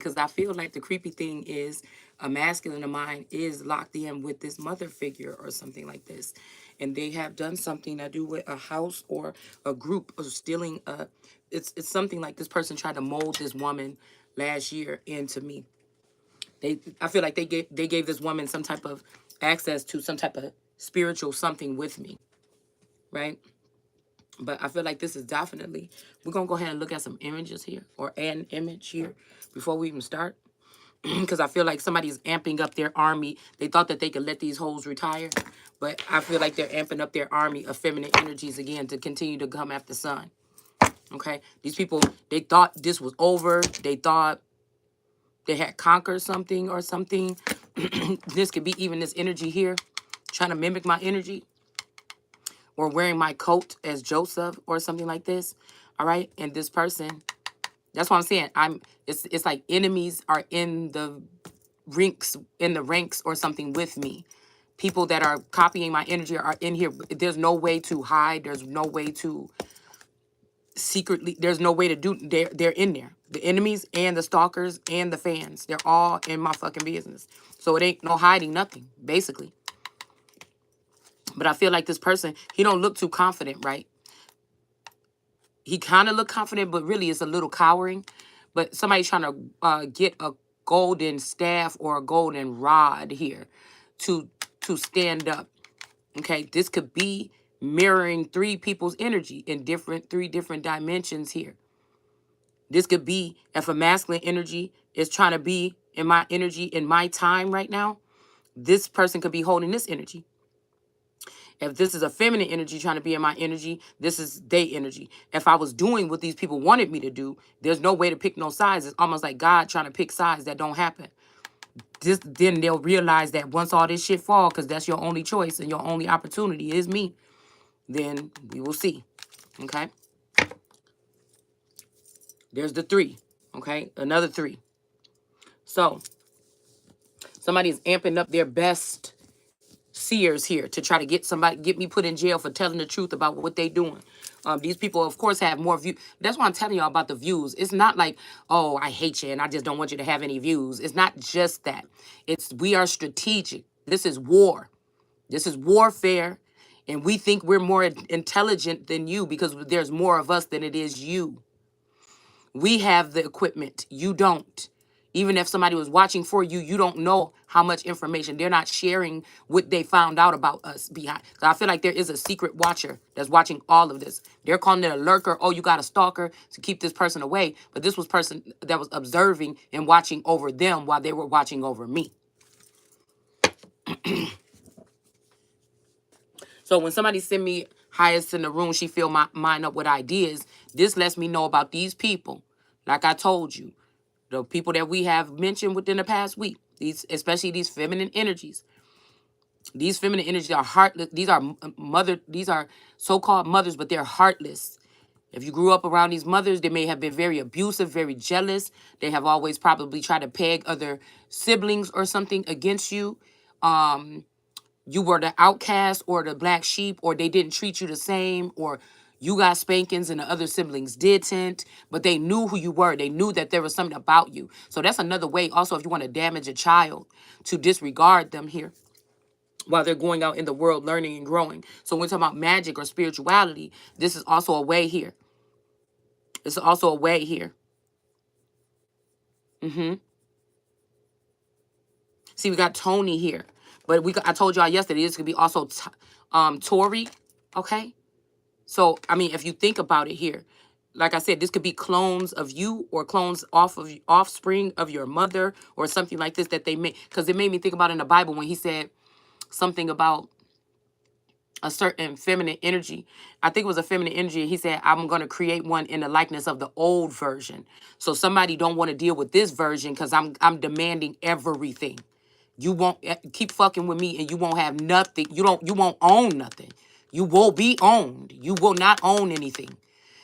Because I feel like the creepy thing is a masculine of mine is locked in with this mother figure or something like this. And they have done something to do with a house or a group of stealing it's something like this person tried to mold this woman last year into me. I feel like they gave this woman some type of access to some type of spiritual something with me, right? But I feel like this is definitely, we're gonna go ahead and look at some images here, or an image here, before we even start. Because I feel like somebody's amping up their army. They thought that they could let these hoes retire, but I feel like they're amping up their army of feminine energies again to continue to come after sun. Okay, these people, they thought this was over. They thought they had conquered something or something. This could be even this energy here, trying to mimic my energy, or wearing my coat as Joseph or something like this. All right, and this person, that's what I'm saying. It's like enemies are in the ranks or something with me. People that are copying my energy are in here. There's no way to hide. There's no way to secretly. There's no way to do. They're in there. The enemies and the stalkers and the fans. They're all in my fucking business. So it ain't no hiding nothing, basically. But I feel like this person, he don't look too confident, right? He kind of look confident, but really it's a little cowering. But somebody's trying to get a golden staff or a golden rod here to stand up. Okay, this could be mirroring three people's energy in three different dimensions here. This could be if a masculine energy is trying to be in my energy in my time right now. This person could be holding this energy. If this is a feminine energy trying to be in my energy, this is their energy. If I was doing what these people wanted me to do, there's no way to pick no sides. It's almost like God trying to pick sides that don't happen. Then they'll realize that once all this shit fall, because that's your only choice and your only opportunity is me, then we will see. Okay? There's the 3. Okay? Another 3. So, somebody is amping up their best seers here to try to get me put in jail for telling the truth about what they doing. These people, of course, have more views. That's why I'm telling y'all about the views. It's not like, oh, I hate you and I just don't want you to have any views. It's not just that. We are strategic. This is war. This is warfare. And we think we're more intelligent than you because there's more of us than it is you. We have the equipment. You don't. Even if somebody was watching for you, you don't know how much information. They're not sharing what they found out about us behind. So I feel like there is a secret watcher that's watching all of this. They're calling it a lurker. Oh, you got a stalker to keep this person away. But this was person that was observing and watching over them while they were watching over me. So when somebody send me highest in the room, she fill my mind up with ideas. This lets me know about these people. Like I told you, the people that we have mentioned within the past week, especially these feminine energies. These feminine energies are heartless. These are so-called mothers, but they're heartless. If you grew up around these mothers, they may have been very abusive, very jealous. They have always probably tried to peg other siblings or something against you. You were the outcast or the black sheep, or they didn't treat you the same, or you got spankings and the other siblings didn't, but they knew who you were. They knew that there was something about you. So that's another way also, if you want to damage a child, to disregard them here while they're going out in the world learning and growing. So when we're talking about magic or spirituality, this is also a way here. It's also a way here. See, we got Tony here. But I told y'all yesterday, this could be also Tori, okay? So, I mean, if you think about it here, like I said, this could be clones of you or clones offspring of your mother or something like this that they made. Because it made me think about in the Bible when he said something about a certain feminine energy. I think it was a feminine energy. He said, I'm going to create one in the likeness of the old version. So somebody don't want to deal with this version because I'm demanding everything. You won't keep fucking with me and you won't have nothing. You won't own nothing. You will be owned. You will not own anything.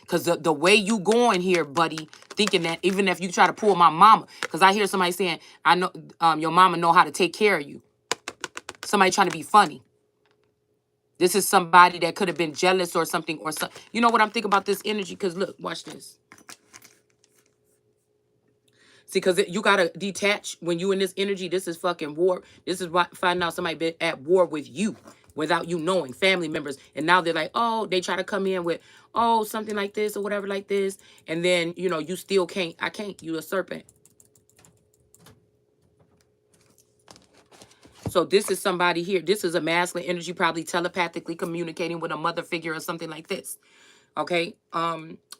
Because the way you going here, buddy, thinking that even if you try to pull my mama, because I hear somebody saying, I know your mama know how to take care of you. Somebody trying to be funny. This is somebody that could have been jealous or something or something. You know what I'm thinking about this energy? Because look, watch this. See, because you got to detach when you in this energy. This is fucking war. This is why finding out somebody been at war with you without you knowing, family members. And now they're like, oh, they try to come in with, oh, something like this or whatever like this. And then, you know, you still can't. I can't. You a serpent. So this is somebody here. This is a masculine energy, probably telepathically communicating with a mother figure or something like this. Okay.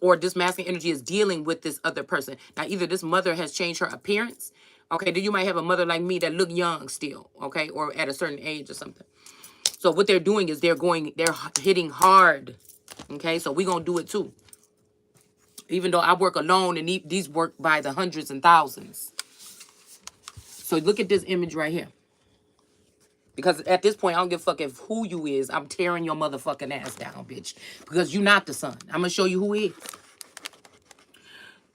Or this masculine energy is dealing with this other person. Now, either this mother has changed her appearance. Okay. Then you might have a mother like me that look young still. Okay. Or at a certain age or something. So what they're doing is they're hitting hard. Okay. So we're going to do it too. Even though I work alone and these work by the hundreds and thousands. So look at this image right here. Because at this point, I don't give a fuck if who you is. I'm tearing your motherfucking ass down, bitch. Because you're not the son. I'm going to show you who he is.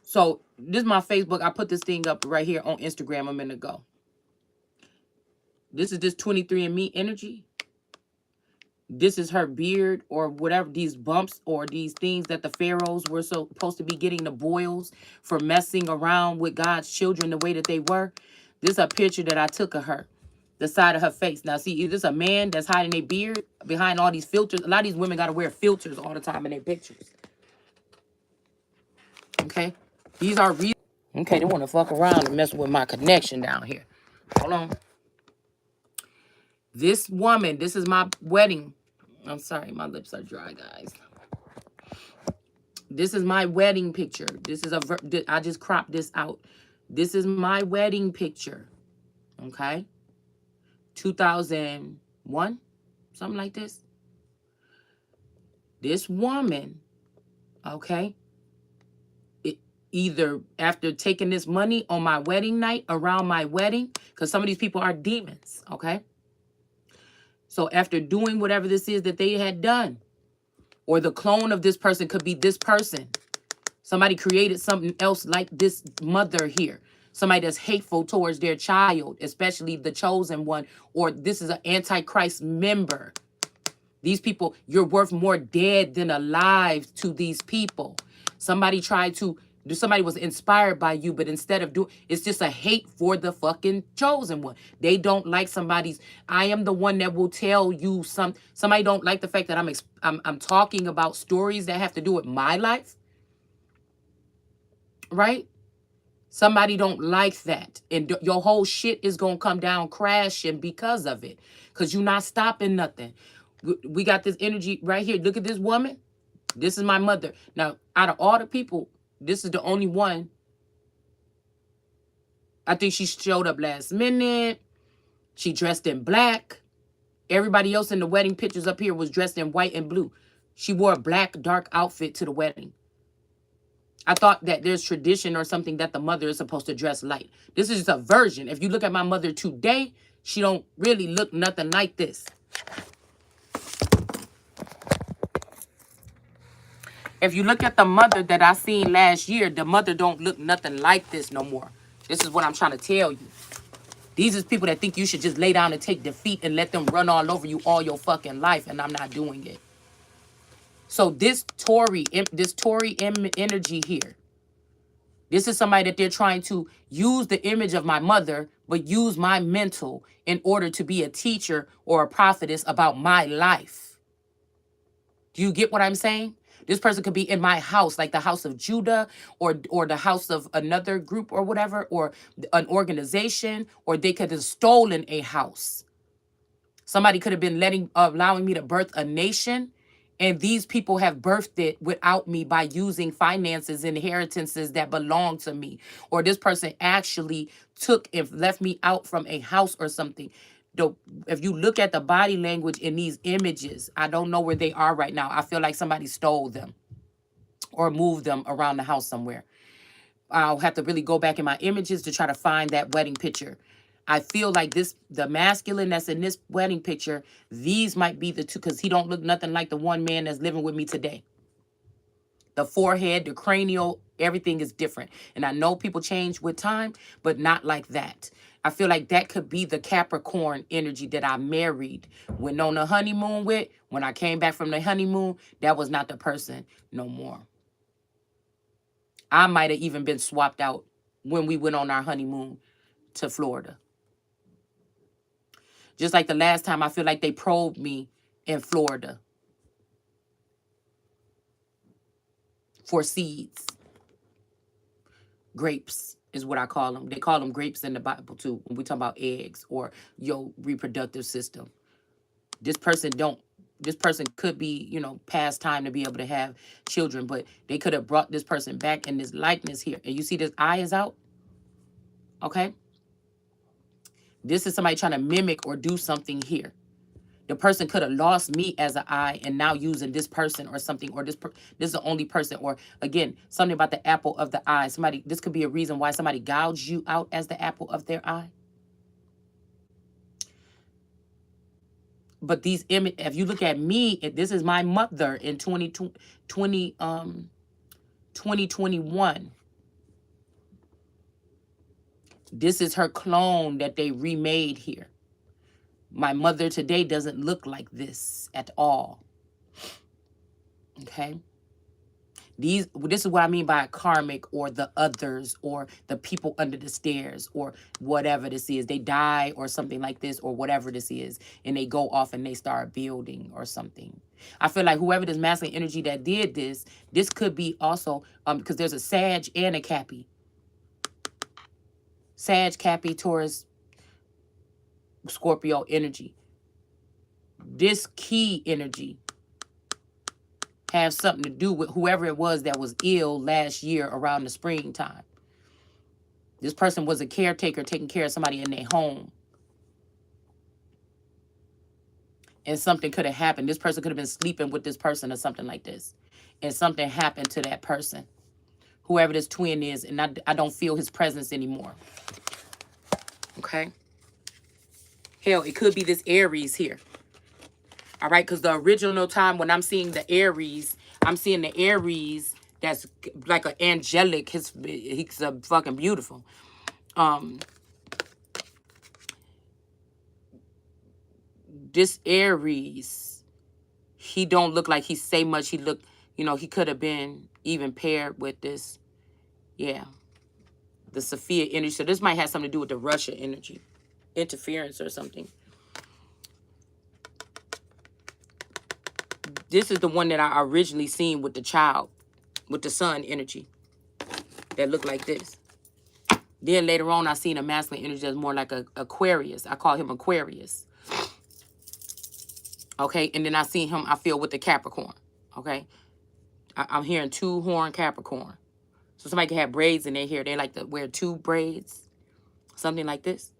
So this is my Facebook. I put this thing up right here on Instagram a minute ago. This is this 23andMe energy. This is her beard or whatever, these bumps or these things that the pharaohs were supposed to be getting the boils for messing around with God's children the way that they were. This is a picture that I took of her. The side of her face. Now, see, is this a man that's hiding their beard behind all these filters? A lot of these women got to wear filters all the time in their pictures. Okay? These are real. Okay, they want to fuck around and mess with my connection down here. Hold on. This woman, this is my wedding. I'm sorry, my lips are dry, guys. This is my wedding picture. This is I just cropped this out. This is my wedding picture. Okay? 2001, something like this. This woman, okay, either after taking this money on my wedding night, around my wedding, because some of these people are demons, okay? So after doing whatever this is that they had done, or the clone of this person could be this person. Somebody created something else like this mother here. Somebody that's hateful towards their child, especially the chosen one, or this is an Antichrist member. These people, you're worth more dead than alive to these people. Somebody was inspired by you, but instead of it's just a hate for the fucking chosen one. They don't like I am the one that will tell you somebody don't like the fact that I'm talking about stories that have to do with my life. Right? Somebody don't like that. And your whole shit is going to come down crashing because of it. Because you're not stopping nothing. We got this energy right here. Look at this woman. This is my mother. Now, out of all the people, this is the only one. I think she showed up last minute. She dressed in black. Everybody else in the wedding pictures up here was dressed in white and blue. She wore a black, dark outfit to the wedding. I thought that there's tradition or something that the mother is supposed to dress light. This is just a version. If you look at my mother today, she don't really look nothing like this. If you look at the mother that I seen last year, the mother don't look nothing like this no more. This is what I'm trying to tell you. These is people that think you should just lay down and take defeat and let them run all over you all your fucking life, and I'm not doing it. So this Tori energy here, this is somebody that they're trying to use the image of my mother, but use my mental in order to be a teacher or a prophetess about my life. Do you get what I'm saying? This person could be in my house, like the house of Judah or the house of another group or whatever, or an organization, or they could have stolen a house. Somebody could have been allowing me to birth a nation, and these people have birthed it without me by using finances, inheritances that belong to me. Or this person actually took and left me out from a house or something. If you look at the body language in these images, I don't know where they are right now. I feel like somebody stole them or moved them around the house somewhere. I'll have to really go back in my images to try to find that wedding picture. I feel like the masculine that's in this wedding picture, these might be the two, because he don't look nothing like the one man that's living with me today. The forehead, the cranial, everything is different. And I know people change with time, but not like that. I feel like that could be the Capricorn energy that I married, went on the honeymoon with. When I came back from the honeymoon, that was not the person no more. I might have even been swapped out when we went on our honeymoon to Florida. Just like the last time, I feel like they probed me in Florida for seeds. Grapes is what I call them. They call them grapes in the Bible too, when we talk about eggs or your reproductive system. This person could be, past time to be able to have children, but they could have brought this person back in this likeness here. And you see this eye is out? Okay? This is somebody trying to mimic or do something here. The person could have lost me as an eye and now using this person or something, or this is the only person, or again, something about the apple of the eye. This could be a reason why somebody gouged you out as the apple of their eye. But these image, if you look at me, this is my mother in 2021. This is her clone that they remade here. My mother today doesn't look like this at all. Okay? This is what I mean by karmic, or the others, or the people under the stairs, or whatever this is. They die or something like this, or whatever this is, and they go off and they start building or something. I feel like whoever this masculine energy that did this could be also, because there's a Sag and a Cappy. Sag, Cappy, Taurus, Scorpio energy. This key energy have something to do with whoever it was that was ill last year around the springtime. This person was a caretaker taking care of somebody in their home. And something could have happened. This person could have been sleeping with this person or something like this. And something happened to that person. Whoever this twin is, and I don't feel his presence anymore. Okay? Hell, it could be this Aries here. All right, because the original time when I'm seeing the Aries, I'm seeing the Aries that's like an angelic. He's a fucking beautiful. This Aries, he don't look like he say much. He look, he could have been even paired with this. Yeah. The Sophia energy. So this might have something to do with the Russia energy. Interference or something. This is the one that I originally seen with the child, with the sun energy, that looked like this. Then later on, I seen a masculine energy that's more like a Aquarius. I call him Aquarius. Okay, and then I seen him, I feel, with the Capricorn. Okay, I'm hearing 2-horn Capricorn. So somebody can have braids in their hair. They like to wear 2 braids, something like this.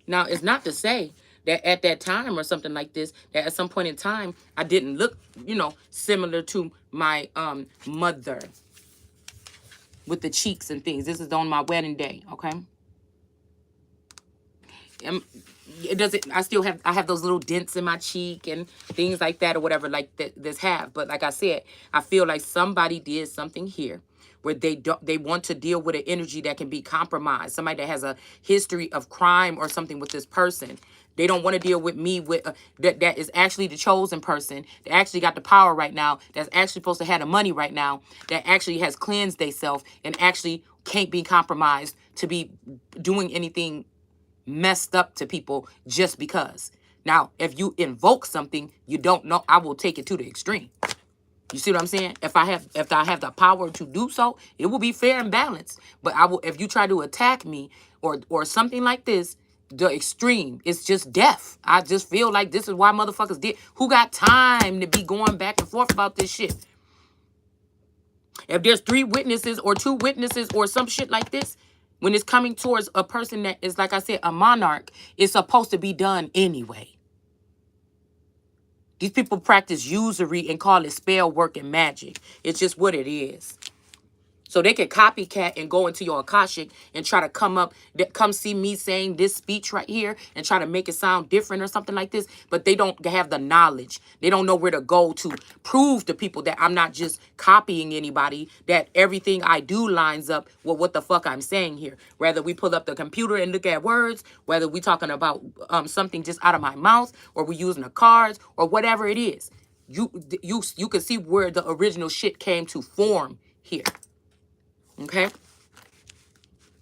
Now, it's not to say that at that time or something like this, that at some point in time, I didn't look, similar to my mother with the cheeks and things. This is on my wedding day, okay? It doesn't, I have those little dents in my cheek and things like that or whatever, like this have. But like I said, I feel like somebody did something here where they want to deal with an energy that can be compromised. Somebody that has a history of crime or something with this person. They don't want to deal with me with that is actually the chosen person that actually got the power right now, that's actually supposed to have the money right now, that actually has cleansed themselves and actually can't be compromised to be doing anything messed up to people just because. Now, if you invoke something you don't know, I will take it to the extreme. You see what I'm saying? If I have the power to do so, it will be fair and balanced. But I will, if you try to attack me or something like this, the extreme, it's just death. I just feel like this is why motherfuckers did. Who got time to be going back and forth about this shit? If there's 3 witnesses or 2 witnesses or some shit like this, when it's coming towards a person that is, like I said, a monarch, it's supposed to be done anyway. These people practice usury and call it spell work and magic. It's just what it is. So they can copycat and go into your Akashic and try to come see me saying this speech right here and try to make it sound different or something like this. But they don't have the knowledge. They don't know where to go to prove to people that I'm not just copying anybody, that everything I do lines up with what the fuck I'm saying here. Whether we pull up the computer and look at words, whether we talking about something just out of my mouth, or we using the cards, or whatever it is. You can see where the original shit came to form here. Okay.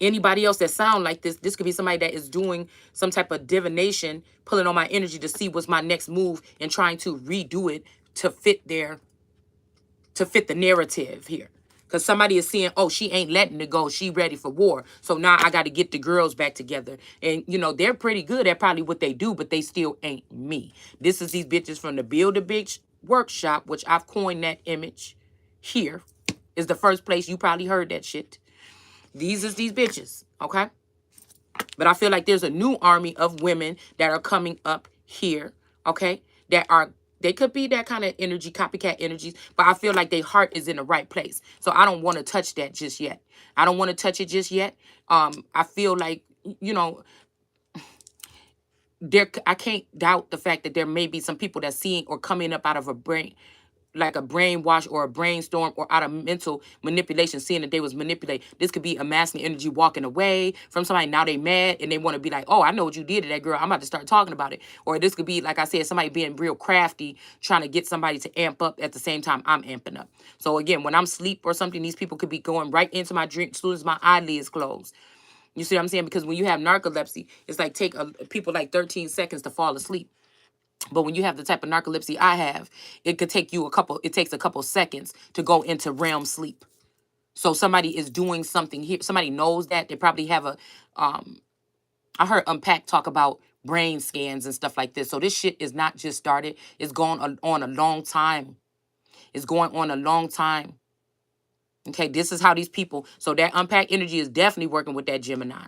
Anybody else that sound like this could be somebody that is doing some type of divination, pulling on my energy to see what's my next move and trying to redo it to fit the narrative here. Because somebody is seeing, oh, she ain't letting it go. She ready for war. So now I got to get the girls back together. And, they're pretty good at probably what they do, but they still ain't me. This is these bitches from the Build a Bitch workshop, which I've coined that image here. Is the first place you probably heard that shit. These is these bitches, okay? But I feel like there's a new army of women that are coming up here, okay? They could be that kind of energy, copycat energies, but I feel like their heart is in the right place. So I don't want to touch that just yet. I don't want to touch it just yet. I feel like, I can't doubt the fact that there may be some people that's seeing or coming up out of a brain, like a brainwash or a brainstorm or out of mental manipulation, seeing that they was manipulated. This could be a masculine energy walking away from somebody. Now they mad and they want to be like, oh, I know what you did to that girl. I'm about to start talking about it. Or this could be, like I said, somebody being real crafty, trying to get somebody to amp up at the same time I'm amping up. So again, when I'm asleep or something, these people could be going right into my dream as soon as my eyelids close. You see what I'm saying? Because when you have narcolepsy, it's like people like 13 seconds to fall asleep. But when you have the type of narcolepsy I have, it takes a couple seconds to go into REM sleep. So somebody is doing something here. Somebody knows that. They probably have I heard Unpack talk about brain scans and stuff like this. So this shit is not just started. It's going on a long time. It's going on a long time. Okay, this is how these people, so that Unpack energy is definitely working with that Gemini.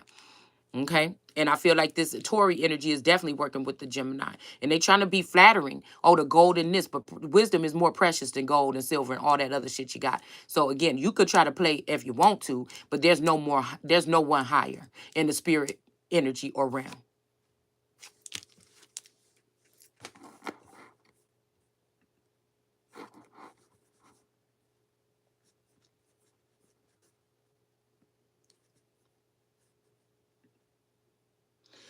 Okay. And I feel like this Tori energy is definitely working with the Gemini. And they trying to be flattering. Oh, the gold in this. But wisdom is more precious than gold and silver and all that other shit you got. So again, you could try to play if you want to, but there's no one higher in the spirit energy or realm.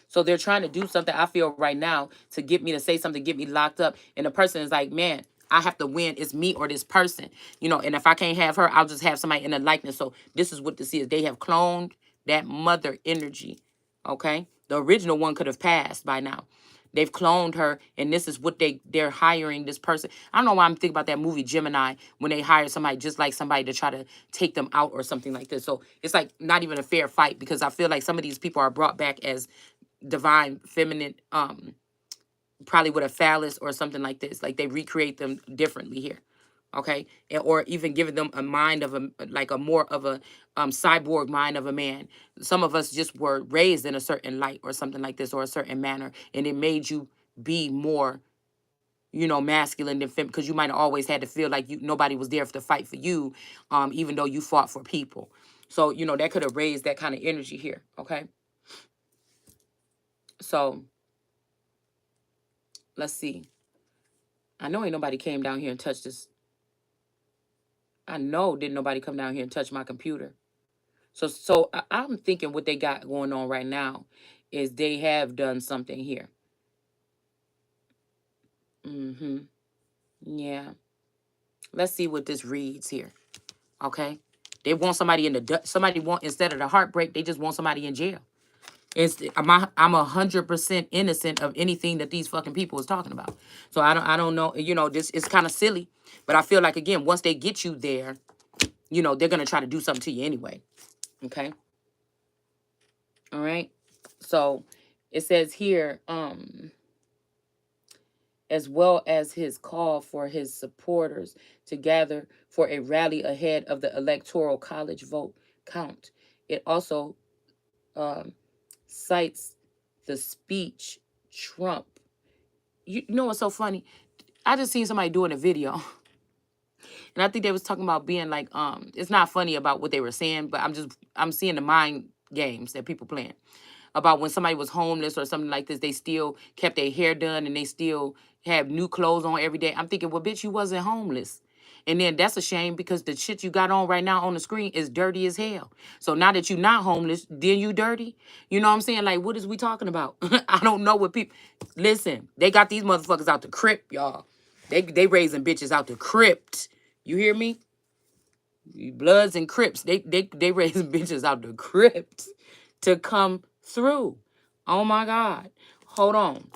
So they're trying to do something, I feel, right now to get me to say something, get me locked up. And the person is like, man, I have to win. It's me or this person. And if I can't have her, I'll just have somebody in a likeness. So this is what this is. They have cloned that mother energy. Okay? The original one could have passed by now. They've cloned her, and this is what they're hiring this person. I don't know why I'm thinking about that movie Gemini when they hire somebody just like somebody to try to take them out or something like this. So it's like not even a fair fight because I feel like some of these people are brought back as divine feminine, probably with a phallus or something like this. Like they recreate them differently here. Okay. Or even giving them a mind of a more of a cyborg mind of a man. Some of us just were raised in a certain light or something like this or a certain manner, and it made you be more masculine than feminine, because you might have always had to feel like nobody was there to fight for you, even though you fought for people. So that could have raised that kind of energy here. Okay. So let's see. I know ain't nobody came down here and touched this. I know didn't nobody come down here and touch my computer. So I'm thinking what they got going on right now is they have done something here. Mm-hmm. Yeah. Let's see what this reads here. Okay. They want somebody instead of the heartbreak, they just want somebody in jail. I'm 100% innocent of anything that these fucking people is talking about. So I don't know. This is kind of silly, but I feel like again, once they get you there, they're gonna try to do something to you anyway. Okay. All right. So it says here, as well as his call for his supporters to gather for a rally ahead of the electoral college vote count. It also cites the speech Trump. You know what's so funny? I just seen somebody doing a video. And I think they was talking about being like, it's not funny about what they were saying, but I'm seeing the mind games that people playing. About when somebody was homeless or something like this, they still kept their hair done and they still have new clothes on every day. I'm thinking, well, bitch, you wasn't homeless. And then that's a shame because the shit you got on right now on the screen is dirty as hell. So now that you're not homeless, then you dirty. You know what I'm saying? Like, what is we talking about? I don't know what people... Listen, they got these motherfuckers out the crib, y'all. They raising bitches out the crypt. You hear me? Bloods and Crips. They raising bitches out the crypt to come through. Oh my God. Hold on.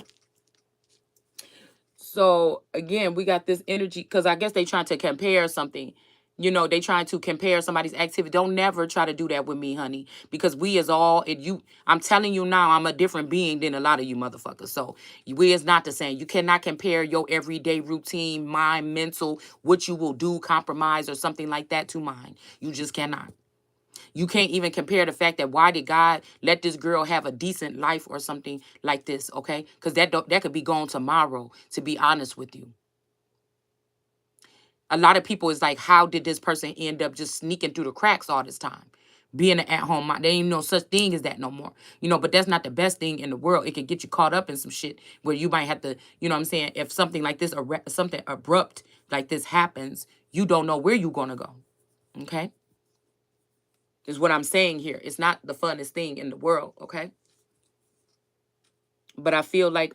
So again, we got this energy because I guess they trying to compare something. You know, they trying to compare somebody's activity. Don't never try to do that with me, honey, because we is all it. You, I'm telling you now, I'm a different being than a lot of you motherfuckers. So we is not the same. You cannot compare your everyday routine, mind, mental, what you will do, compromise or something like that to mine. You just cannot. You can't even compare the fact that why did God let this girl have a decent life or something like this, okay? Because that could be gone tomorrow, to be honest with you. A lot of people is like, how did this person end up just sneaking through the cracks all this time? Being an at-home mom. There ain't no such thing as that no more. You know, but that's not the best thing in the world. It can get you caught up in some shit where you might have to, you know what I'm saying? If something like this, something abrupt like this happens, you don't know where you're going to go, okay? Is what I'm saying here. It's not the funnest thing in the world, okay? But I feel like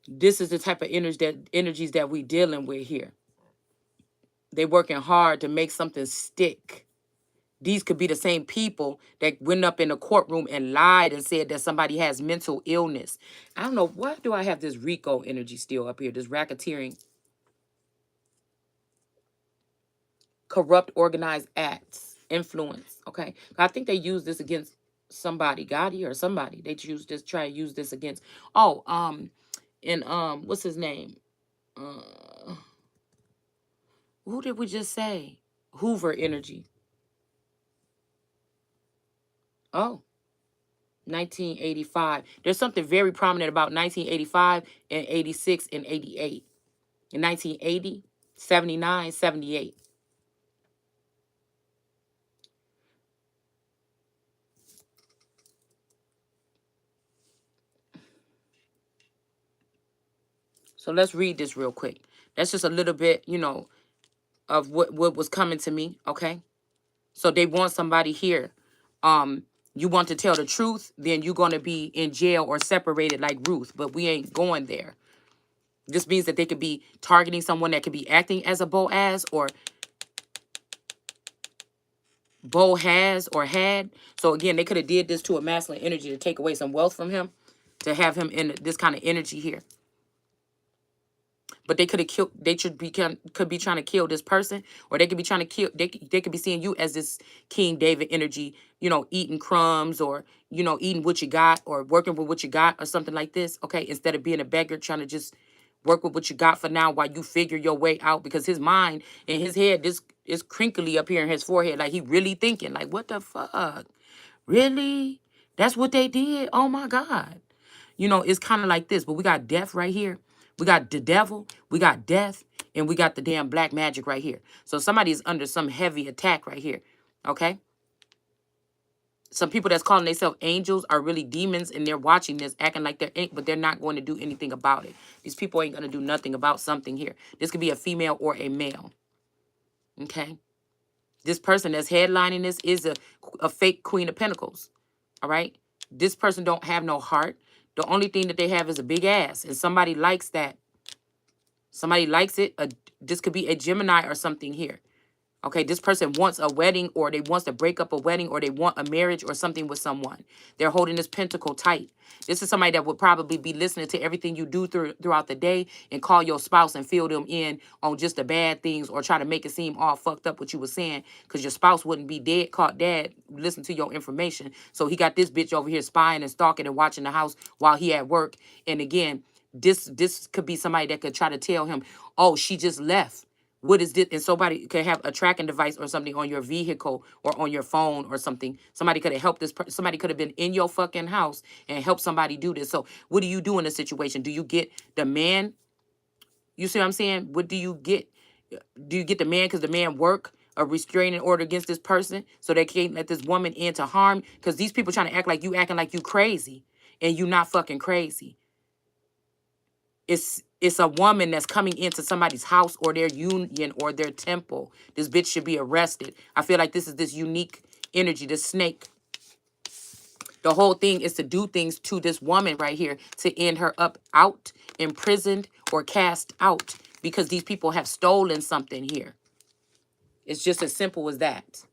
this is the type of energies that we dealing with here. They working hard to make something stick. These could be the same people that went up in the courtroom and lied and said that somebody has mental illness. I don't know, why do I have this Rico energy still up here? This racketeering, corrupt, organized acts, influence, okay? I think they use this against somebody, Gotti or somebody. They try to use this against, and what's his name? Who did we just say? Hoover energy. Oh, 1985. There's something very prominent about 1985 and 86 and 88. In 1980, 79, 78. So let's read this real quick. That's just a little bit, you know, of what was coming to me, okay? So they want somebody here. You want to tell the truth, then you're going to be in jail or separated like Ruth, but we ain't going there. This means that they could be targeting someone that could be acting as a Boaz or Bo has or had. So again, they could have did this to a masculine energy to take away some wealth from him, to have him in this kind of energy here. But they could have killed. They could be trying to kill this person, or they could be trying to kill. They could be seeing you as this King David energy. You know, eating crumbs, or you know, eating what you got, or working with what you got, or something like this. Okay, instead of being a beggar, trying to just work with what you got for now while you figure your way out. Because his mind and his head, this is crinkly up here in his forehead, like he really thinking, like, what the fuck, really? That's what they did. Oh my God. You know, it's kind of like this, but we got death right here. We got the devil, we got death, and we got the damn black magic right here. So somebody is under some heavy attack right here, okay? Some people that's calling themselves angels are really demons, and they're watching this, acting like they're, but they're not going to do anything about it. These people ain't going to do nothing about something here. This could be a female or a male, okay? This person that's headlining this is a fake Queen of Pentacles, all right? This person don't have no heart. The only thing that they have is a big ass, and somebody likes that. Somebody likes it. This could be a Gemini or something here. Okay, this person wants a wedding, or they wants to break up a wedding, or they want a marriage or something with someone. They're holding this pentacle tight. This is somebody that would probably be listening to everything you do throughout the day and call your spouse and fill them in on just the bad things, or try to make it seem all fucked up what you were saying, because your spouse wouldn't be dead, caught dead, listen to your information. So he got this bitch over here spying and stalking and watching the house while he at work. And again, this could be somebody that could try to tell him, oh, she just left. What is this? And somebody could have a tracking device or something on your vehicle or on your phone or something. Somebody could have helped this person. Somebody could have been in your fucking house and helped somebody do this. So what do you do in this situation? Do you get the man? You see what I'm saying? What do you get? Do you get the man because the man work a restraining order against this person so they can't let this woman into harm? Because these people trying to act like you acting like you crazy, and you not fucking crazy. It's a woman that's coming into somebody's house or their union or their temple. This bitch should be arrested. I feel like this is this unique energy, this snake. The whole thing is to do things to this woman right here to end her up out, imprisoned, or cast out because these people have stolen something here. It's just as simple as that.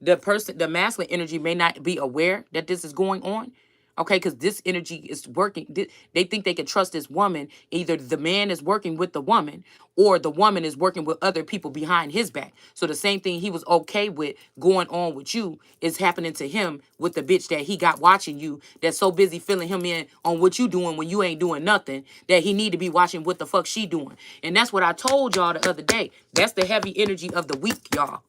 The masculine energy may not be aware that this is going on. Okay, because this energy is working. They think they can trust this woman. Either the man is working with the woman or the woman is working with other people behind his back. So the same thing he was okay with going on with you is happening to him with the bitch that he got watching you, that's so busy filling him in on what you doing when you ain't doing nothing, that he need to be watching what the fuck she doing. And that's what I told y'all the other day. That's the heavy energy of the week, y'all.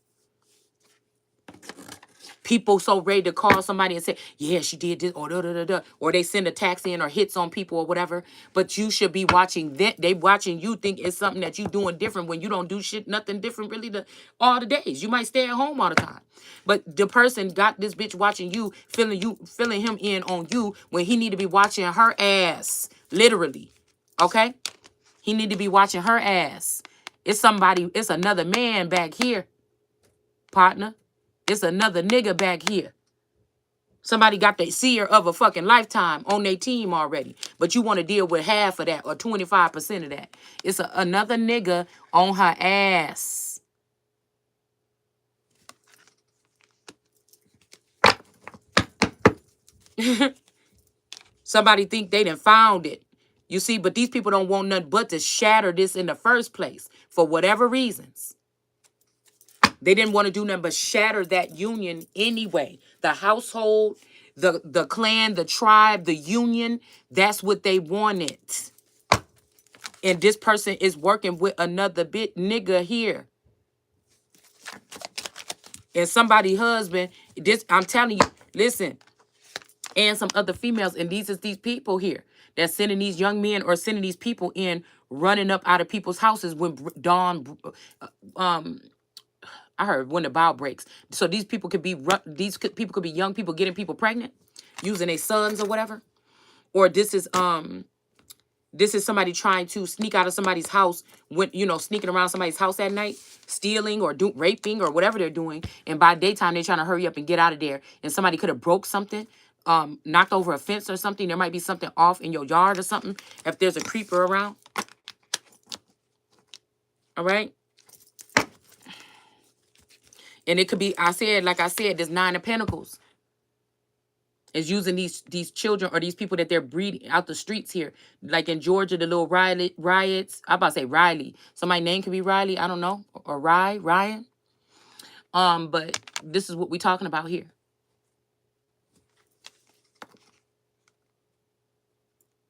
People so ready to call somebody and say, yeah, she did this, or da da da da, or they send a tax in or hits on people or whatever. But you should be watching that. They watching you think it's something that you doing different when you don't do shit, nothing different really all the days. You might stay at home all the time. But the person got this bitch watching you, filling him in on you when he need to be watching her ass. Literally. Okay? He need to be watching her ass. It's another man back here, partner. It's another nigga back here. Somebody got the seer of a fucking lifetime on their team already. But you want to deal with half of that or 25% of that. It's another nigga on her ass. Somebody think they done found it. You see, but these people don't want nothing but to shatter this in the first place for whatever reasons. They didn't want to do nothing but shatter that union anyway. The household, the clan, the tribe, the union, that's what they wanted. And this person is working with another bit nigga here. And somebody's husband, this, I'm telling you, listen, and some other females, and these is these people here that's sending these young men or sending these people in, running up out of people's houses when dawn, I heard when the bow breaks. So these people could be people could be young people getting people pregnant, using their sons or whatever. Or this is somebody trying to sneak out of somebody's house when sneaking around somebody's house at night, stealing or raping or whatever they're doing. And by daytime they're trying to hurry up and get out of there. And somebody could have broke something, knocked over a fence or something. There might be something off in your yard or something if there's a creeper around. All right. And it could be, like I said, there's 9 of Pentacles. Is using these children or these people that they're breeding out the streets here. Like in Georgia, the little riots. I'm about to say Riley. Somebody's name could be Riley. I don't know. Or Ryan. But this is what we're talking about here.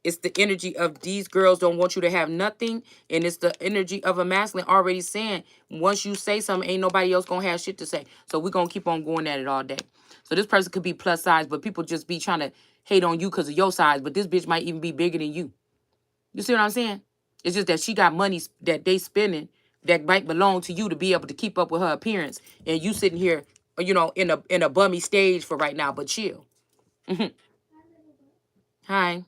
It's the energy of these girls don't want you to have nothing. And it's the energy of a masculine already saying, once you say something, ain't nobody else going to have shit to say. So we're going to keep on going at it all day. So this person could be plus size, but people just be trying to hate on you because of your size. But this bitch might even be bigger than you. You see what I'm saying? It's just that she got money that they spending that might belong to you to be able to keep up with her appearance. And you sitting here, in a bummy stage for right now, but chill. Hi.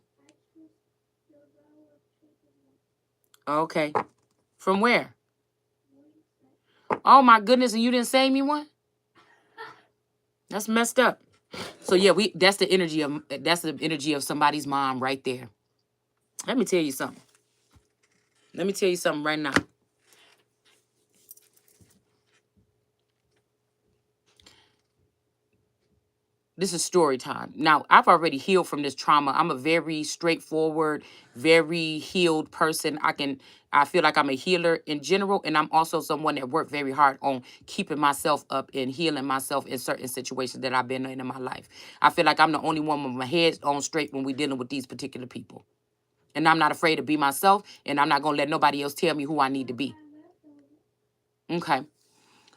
Okay. From where? Oh my goodness, and you didn't save me one? That's messed up. So yeah, that's the energy of somebody's mom right there. Let me tell you something. Let me tell you something right now. This is story time. Now, I've already healed from this trauma. I'm a very straightforward, very healed person. I feel like I'm a healer in general, and I'm also someone that worked very hard on keeping myself up and healing myself in certain situations that I've been in my life. I feel like I'm the only one with my head on straight when we're dealing with these particular people. And I'm not afraid to be myself, and I'm not going to let nobody else tell me who I need to be. Okay.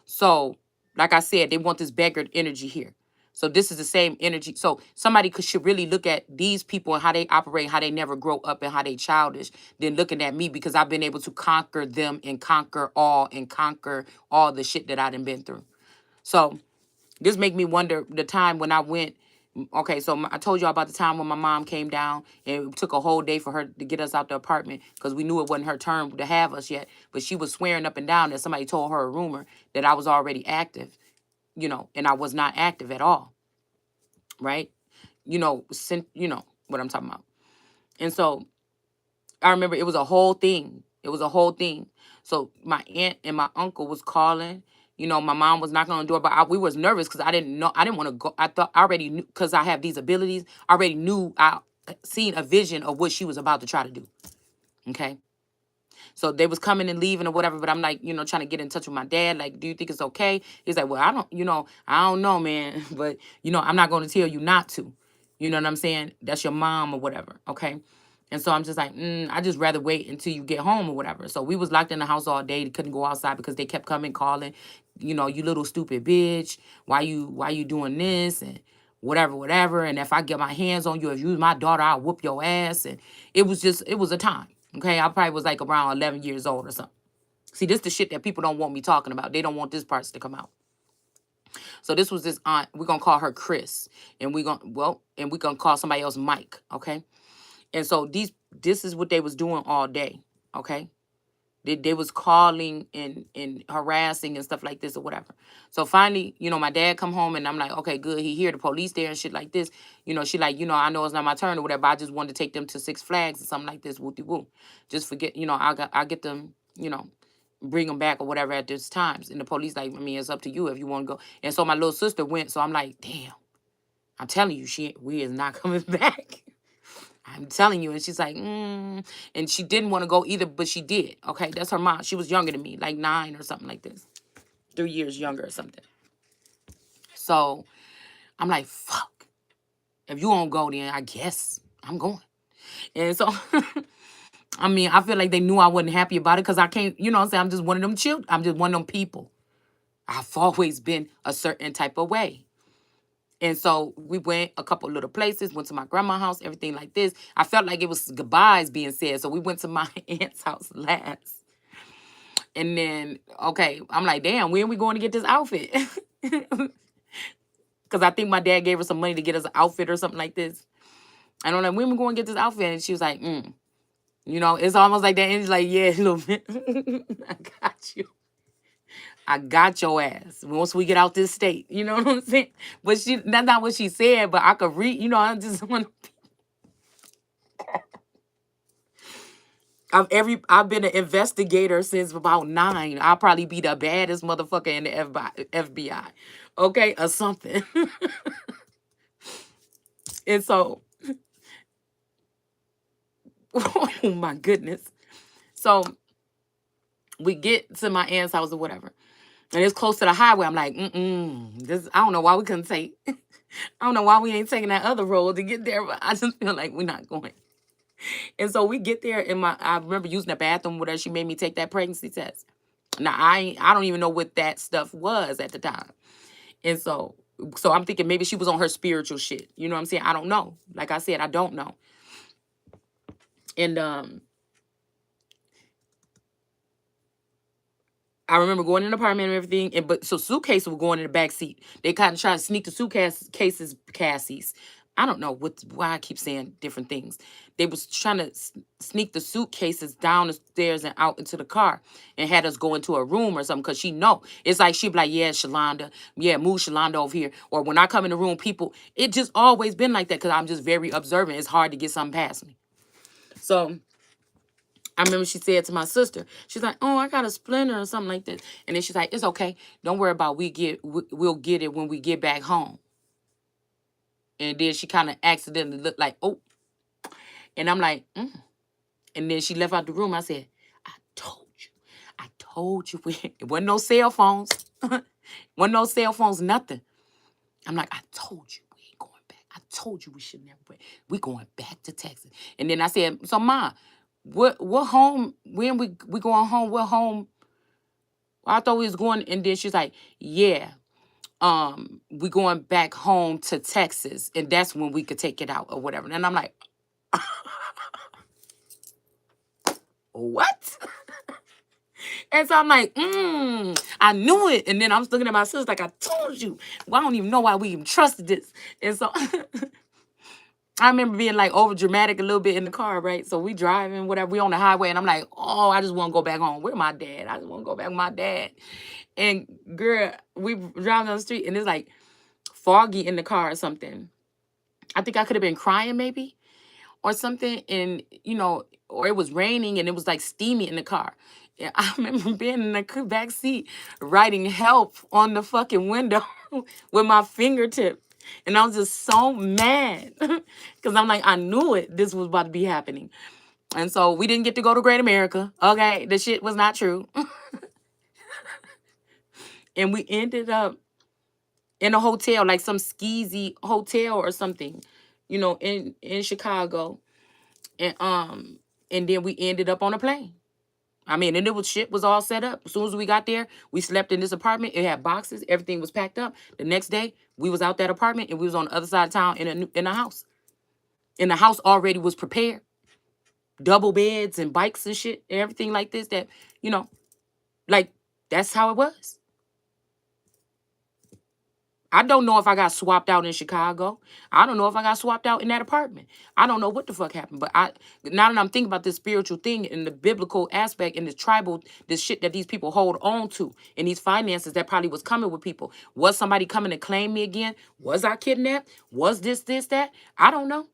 So, like I said, they want this beggared energy here. So this is the same energy. So somebody should really look at these people and how they operate, how they never grow up and how they childish, than looking at me, because I've been able to conquer them and conquer all the shit that I done been through. So this make me wonder the time when I went. Okay, so I told y'all about the time when my mom came down and it took a whole day for her to get us out the apartment because we knew it wasn't her turn to have us yet. But she was swearing up and down that somebody told her a rumor that I was already active, and I was not active at all. Right? you know what I'm talking about. And so I remember it was a whole thing. It was a whole thing. So my aunt and my uncle was calling. My mom was knocking on the door, but we was nervous because I didn't know. I didn't want to go. I thought I already knew because I have these abilities. I already knew. I seen a vision of what she was about to try to do. Okay. So they was coming and leaving or whatever, but I'm like, trying to get in touch with my dad. Like, do you think it's okay? He's like, well, I don't know, man. But, I'm not going to tell you not to. You know what I'm saying? That's your mom or whatever. Okay. And so I'm just like, I just rather wait until you get home or whatever. So we was locked in the house all day. Couldn't go outside because they kept coming, calling, you little stupid bitch. Why you doing this? And whatever, whatever. And if I get my hands on you, if you was my daughter, I'll whoop your ass. And it was a time. Okay, I probably was like around 11 years old or something. See, this the shit that people don't want me talking about. They don't want this parts to come out. So this was this aunt. We're gonna call her Chris, and we're gonna call somebody else Mike. Okay, and so this is what they was doing all day. Okay, they was calling and harassing and stuff like this or whatever. So finally, my dad come home and I'm like, okay, good. He hear the police there and shit like this. She like, I know it's not my turn or whatever. I just wanted to take them to Six Flags or something like this. Whoopty whoop. Just forget, I get them, bring them back or whatever at this times. And the police like, I mean, it's up to you if you want to go. And so my little sister went. So I'm like, damn. I'm telling you, we is not coming back. I'm telling you. And she's like, and she didn't want to go either, but she did. Okay, that's her mom. She was younger than me, like 9 or something like this. 3 years younger or something. So I'm like, fuck. If you won't go, then I guess I'm going. And so, I mean, I feel like they knew I wasn't happy about it because I can't, you know what I'm saying? I'm just one of them children. I'm just one of them people. I've always been a certain type of way. And so we went a couple little places, went to my grandma's house, everything like this. I felt like it was goodbyes being said. So we went to my aunt's house last. And then, okay, I'm like, damn, when are we going to get this outfit? Because I think my dad gave her some money to get us an outfit or something like this. And I'm like, when are we going to get this outfit? And she was like, it's almost like that. And she's like, yeah, a little bit. I got you. I got your ass once we get out this state. You know what I'm saying? But that's not what she said, but I could read, I just want to. I've been an investigator since about 9. I'll probably be the baddest motherfucker in the FBI. Okay, or something. And so, oh my goodness. So we get to my aunt's house or whatever. And it's close to the highway. I'm like, this, I don't know why we couldn't take. I don't know why we ain't taking that other road to get there, but I just feel like we're not going. And so we get there, and I remember using the bathroom where she made me take that pregnancy test. Now I don't even know what that stuff was at the time. And so I'm thinking maybe she was on her spiritual shit. You know what I'm saying? I don't know. Like I said, I don't know. And I remember going in the apartment and everything, but so suitcases were going in the back seat. They kind of tried to sneak the suitcases, Cassie's. I don't know why I keep saying different things. They was trying to sneak the suitcases down the stairs and out into the car and had us go into a room or something because she know. It's like she'd be like, yeah, Shalonda. Yeah, move Shalonda over here. Or when I come in the room, people, it just always been like that because I'm just very observant. It's hard to get something past me. So I remember she said to my sister, she's like, oh, I got a splinter or something like this. And then she's like, it's okay. Don't worry about it. We'll get it when we get back home. And then she kind of accidentally looked like, oh. And I'm like, And then she left out the room. I said, I told you. It wasn't no cell phones. Wasn't no cell phones, nothing. I'm like, I told you we ain't going back. I told you we should never wait. We going back to Texas. And then I said, so Ma, what home, when we going home, what home? I thought we was going, and then she's like, yeah, we going back home to Texas, and that's when we could take it out or whatever. And I'm like, what? And so I'm like, I knew it. And then I was looking at my sister like, I told you. Well, I don't even know why we even trusted this. And so I remember being like over dramatic a little bit in the car, right? So we driving, whatever, we on the highway, and I'm like, oh, I just want to go back home. Where my dad? I just want to go back with my dad. And girl, we driving down the street, and it's like foggy in the car or something. I think I could have been crying maybe or something, and or it was raining and it was like steamy in the car. And I remember being in the back seat writing help on the fucking window with my fingertip. And I was just so mad because I'm like, I knew it. This was about to be happening. And so we didn't get to go to Great America. Okay. The shit was not true. And we ended up in a hotel, like some skeezy hotel or something, in Chicago. And then we ended up on a plane. I mean, and it was shit was all set up. As soon as we got there, we slept in this apartment. It had boxes. Everything was packed up. The next day, we was out that apartment and we was on the other side of town in a house. And the house already was prepared. Double beds and bikes and shit, and everything like this that, you know, like that's how it was. I don't know if I got swapped out in Chicago. I don't know if I got swapped out in that apartment. I don't know what the fuck happened. But now that I'm thinking about this spiritual thing and the biblical aspect and the tribal, this shit that these people hold on to and these finances that probably was coming with people. Was somebody coming to claim me again? Was I kidnapped? Was this, that? I don't know.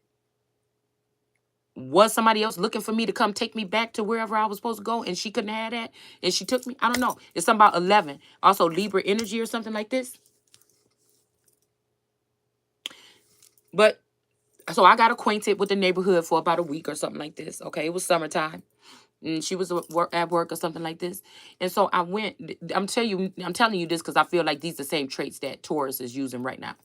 Was somebody else looking for me to come take me back to wherever I was supposed to go and she couldn't have that and she took me? I don't know. It's something about 11. Also Libra energy or something like this. But so I got acquainted with the neighborhood for about a week or something like this. Okay, it was summertime, and she was at work or something like this. And so I went. I'm telling you this because I feel like these are the same traits that Taurus is using right now.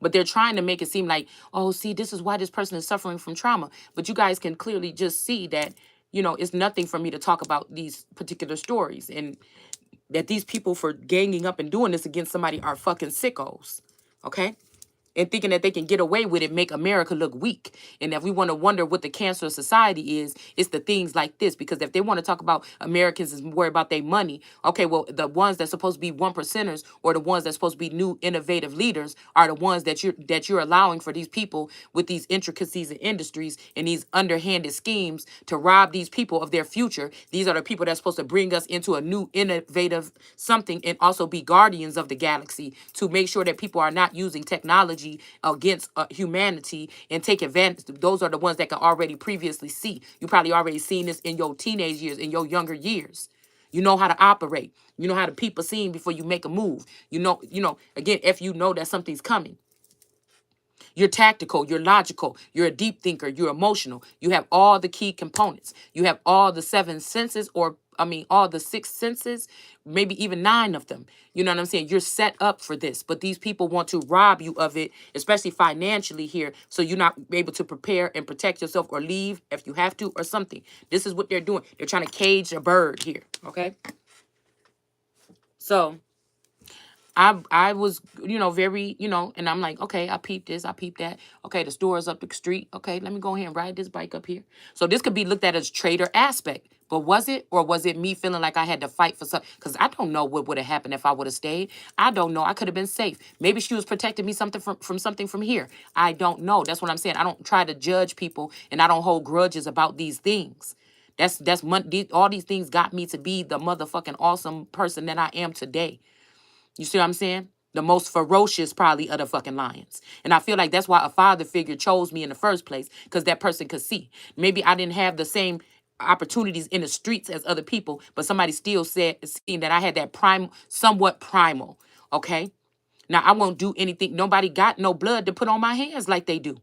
But they're trying to make it seem like, oh, see, this is why this person is suffering from trauma. But you guys can clearly just see that, it's nothing for me to talk about these particular stories and that these people for ganging up and doing this against somebody are fucking sickos. Okay. And thinking that they can get away with it, make America look weak. And if we want to wonder what the cancer of society is, it's the things like this. Because if they want to talk about Americans is worried about their money, okay, well, the ones that's supposed to be one percenters or the ones that's supposed to be new innovative leaders are the ones that you're allowing for these people with these intricacies in industries and these underhanded schemes to rob these people of their future. These are the people that's supposed to bring us into a new innovative something and also be guardians of the galaxy to make sure that people are not using technology against humanity and take advantage. Those are the ones that can already previously see. You probably already seen this in your teenage years, in your younger years. You know how to operate. You know how to peep a scene before you make a move. Again, if you know that something's coming. You're tactical, you're logical, you're a deep thinker, you're emotional. You have all the key components. You have all the seven senses, all the six senses, maybe even 9 of them. You know what I'm saying? You're set up for this, but these people want to rob you of it, especially financially here, so you're not able to prepare and protect yourself or leave if you have to or something. This is what they're doing. They're trying to cage a bird here, okay? So I was, very, and I'm like, okay, I peeped this, I peeped that. Okay, the store is up the street. Okay, let me go ahead and ride this bike up here. So this could be looked at as trader aspect. But was it, or was it me feeling like I had to fight for something? Because I don't know what would have happened if I would have stayed. I don't know. I could have been safe. Maybe she was protecting me something from something from here. I don't know. That's what I'm saying. I don't try to judge people, and I don't hold grudges about these things. All these things got me to be the motherfucking awesome person that I am today. You see what I'm saying? The most ferocious probably of the fucking lions. And I feel like that's why a father figure chose me in the first place, because that person could see. Maybe I didn't have the same opportunities in the streets as other people, but somebody still seeing that I had that somewhat primal. Okay? Now I won't do anything. Nobody got no blood to put on my hands like they do.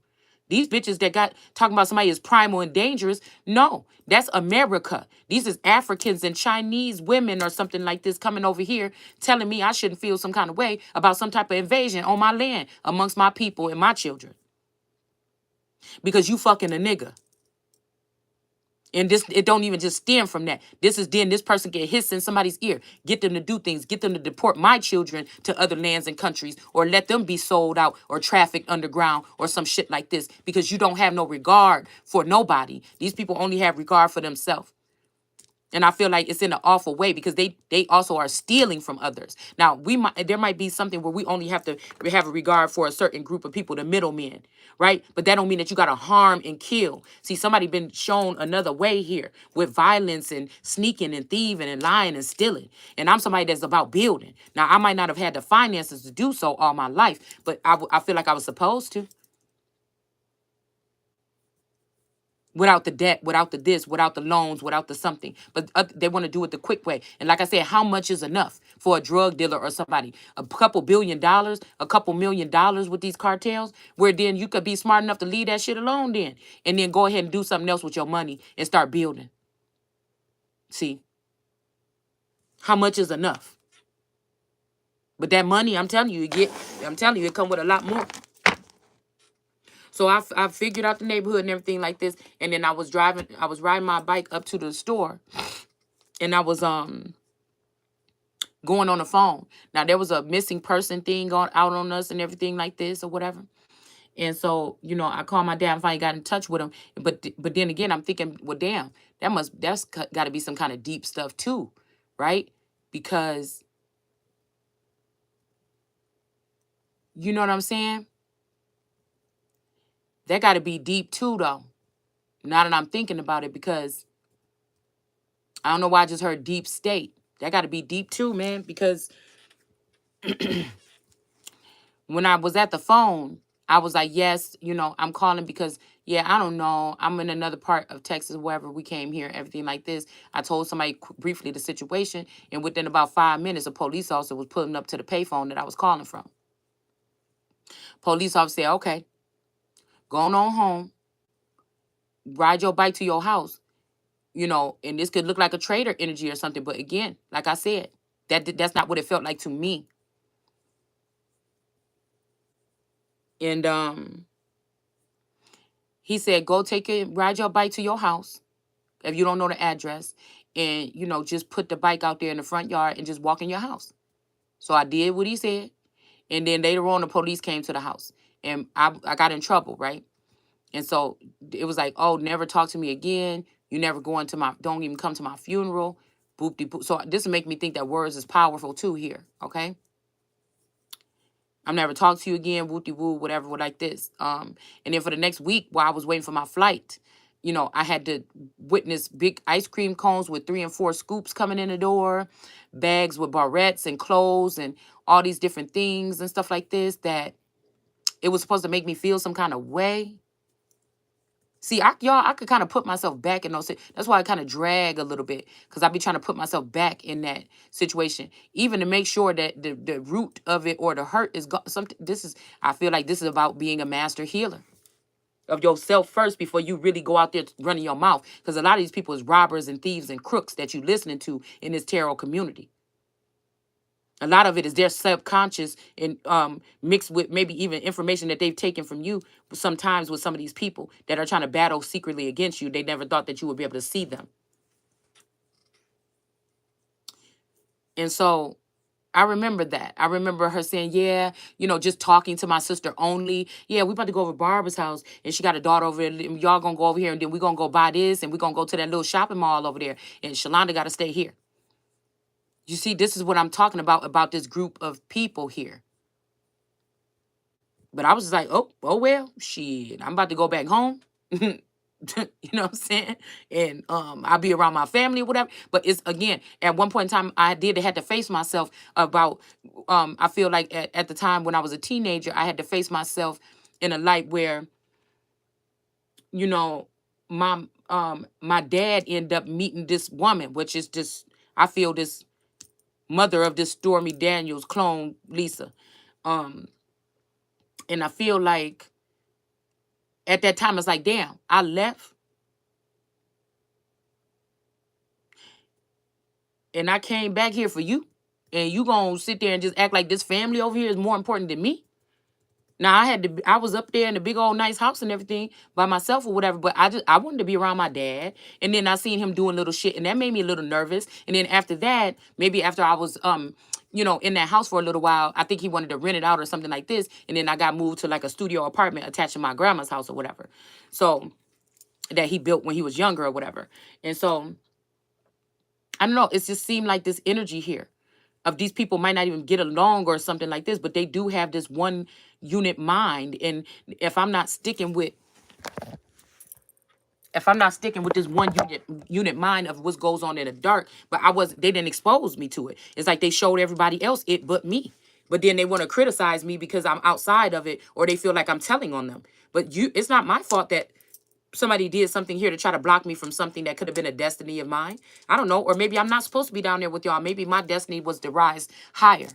These bitches that got talking about somebody is primal and dangerous. No, that's America. These is Africans and Chinese women or something like this coming over here telling me I shouldn't feel some kind of way about some type of invasion on my land amongst my people and my children. Because you fucking a nigga. And it don't even just stem from that. This person get hissed in somebody's ear, get them to do things, get them to deport my children to other lands and countries, or let them be sold out or trafficked underground or some shit like this, because you don't have no regard for nobody. These people only have regard for themselves. And I feel like it's in an awful way because they also are stealing from others. Now, there might be something where we only have to have a regard for a certain group of people, the middlemen, right? But that don't mean that you got to harm and kill. See, somebody been shown another way here with violence and sneaking and thieving and lying and stealing. And I'm somebody that's about building. Now, I might not have had the finances to do so all my life, but I feel like I was supposed to. without the debt, without the this, without the loans, without the something. But they want to do it the quick way. And like I said, how much is enough for a drug dealer or somebody? A couple $1 billion, a couple $1 million with these cartels, where then you could be smart enough to leave that shit alone then, and then go ahead and do something else with your money and start building. See, how much is enough? But that money, I'm telling you, it come with a lot more. So I figured out the neighborhood and everything like this. And then I was riding my bike up to the store, and I was going on the phone. Now there was a missing person thing out on us and everything like this or whatever. And so, I called my dad and finally got in touch with him. But then again, I'm thinking, well, damn, that's got to be some kind of deep stuff too, right? Because you know what I'm saying? That got to be deep too, though. Now that I'm thinking about it, because I don't know why I just heard deep state. That got to be deep too, man. Because when I was at the phone, I was like, yes, I'm calling because, yeah, I don't know. I'm in another part of Texas, wherever we came here, everything like this. I told somebody briefly the situation, and within about 5 minutes, a police officer was pulling up to the payphone that I was calling from. Police officer said, okay, going on home, ride your bike to your house, and this could look like a trader energy or something. But again, like I said, that's not what it felt like to me. And he said, go ride your bike to your house if you don't know the address, and just put the bike out there in the front yard and just walk in your house. So I did what he said, and then later on the police came to the house, and I got in trouble, right? And so it was like, oh, never talk to me again. You never don't even come to my funeral. Boop de boop. So this will make me think that words is powerful too here, okay? I'm never talk to you again, whoop de woo, whatever, like this. And then for the next week, while I was waiting for my flight, I had to witness big ice cream cones with 3 and 4 scoops coming in the door, bags with barrettes and clothes and all these different things and stuff like this, that it was supposed to make me feel some kind of way. See, I could kind of put myself back in those. That's why I kind of drag a little bit, because I be trying to put myself back in that situation, even to make sure that the root of it or the hurt is gone. I feel like this is about being a master healer of yourself first before you really go out there running your mouth. Because a lot of these people is robbers and thieves and crooks that you listening to in this tarot community. A lot of it is their subconscious and mixed with maybe even information that they've taken from you sometimes with some of these people that are trying to battle secretly against you. They never thought that you would be able to see them. And so I remember that. I remember her saying, yeah, just talking to my sister only. Yeah, we about to go over to Barbara's house, and she got a daughter over there. And y'all going to go over here, and then we going to go buy this, and we going to go to that little shopping mall over there. And Shalonda got to stay here. You see, this is what I'm talking about this group of people here. But I was just like, oh well, shit, I'm about to go back home. You know what I'm saying? And I'll be around my family or whatever. But it's, again, at one point in time, I had to face myself about, I feel like at the time when I was a teenager, I had to face myself in a light where, my dad ended up meeting this woman, which is just, I feel, this mother of this Stormy Daniels clone, Lisa. And I feel like at that time, it's like, damn, I left and I came back here for you, and you gonna sit there and just act like this family over here is more important than me. Now I was up there in the big old nice house and everything by myself or whatever, but I wanted to be around my dad. And then I seen him doing little shit, and that made me a little nervous. And then after that, maybe after I was in that house for a little while, I think he wanted to rent it out or something like this. And then I got moved to like a studio apartment attached to my grandma's house or whatever. So that he built when he was younger or whatever. And so I don't know, it just seemed like this energy here of these people might not even get along or something like this, but they do have this one unit mind. And if I'm not sticking with this one unit mind of what goes on in the dark, but they didn't expose me to it. It's like they showed everybody else it but me. But then they want to criticize me because I'm outside of it, or they feel like I'm telling on them. But it's not my fault that somebody did something here to try to block me from something that could have been a destiny of mine. I don't know. Or maybe I'm not supposed to be down there with y'all. Maybe my destiny was to rise higher.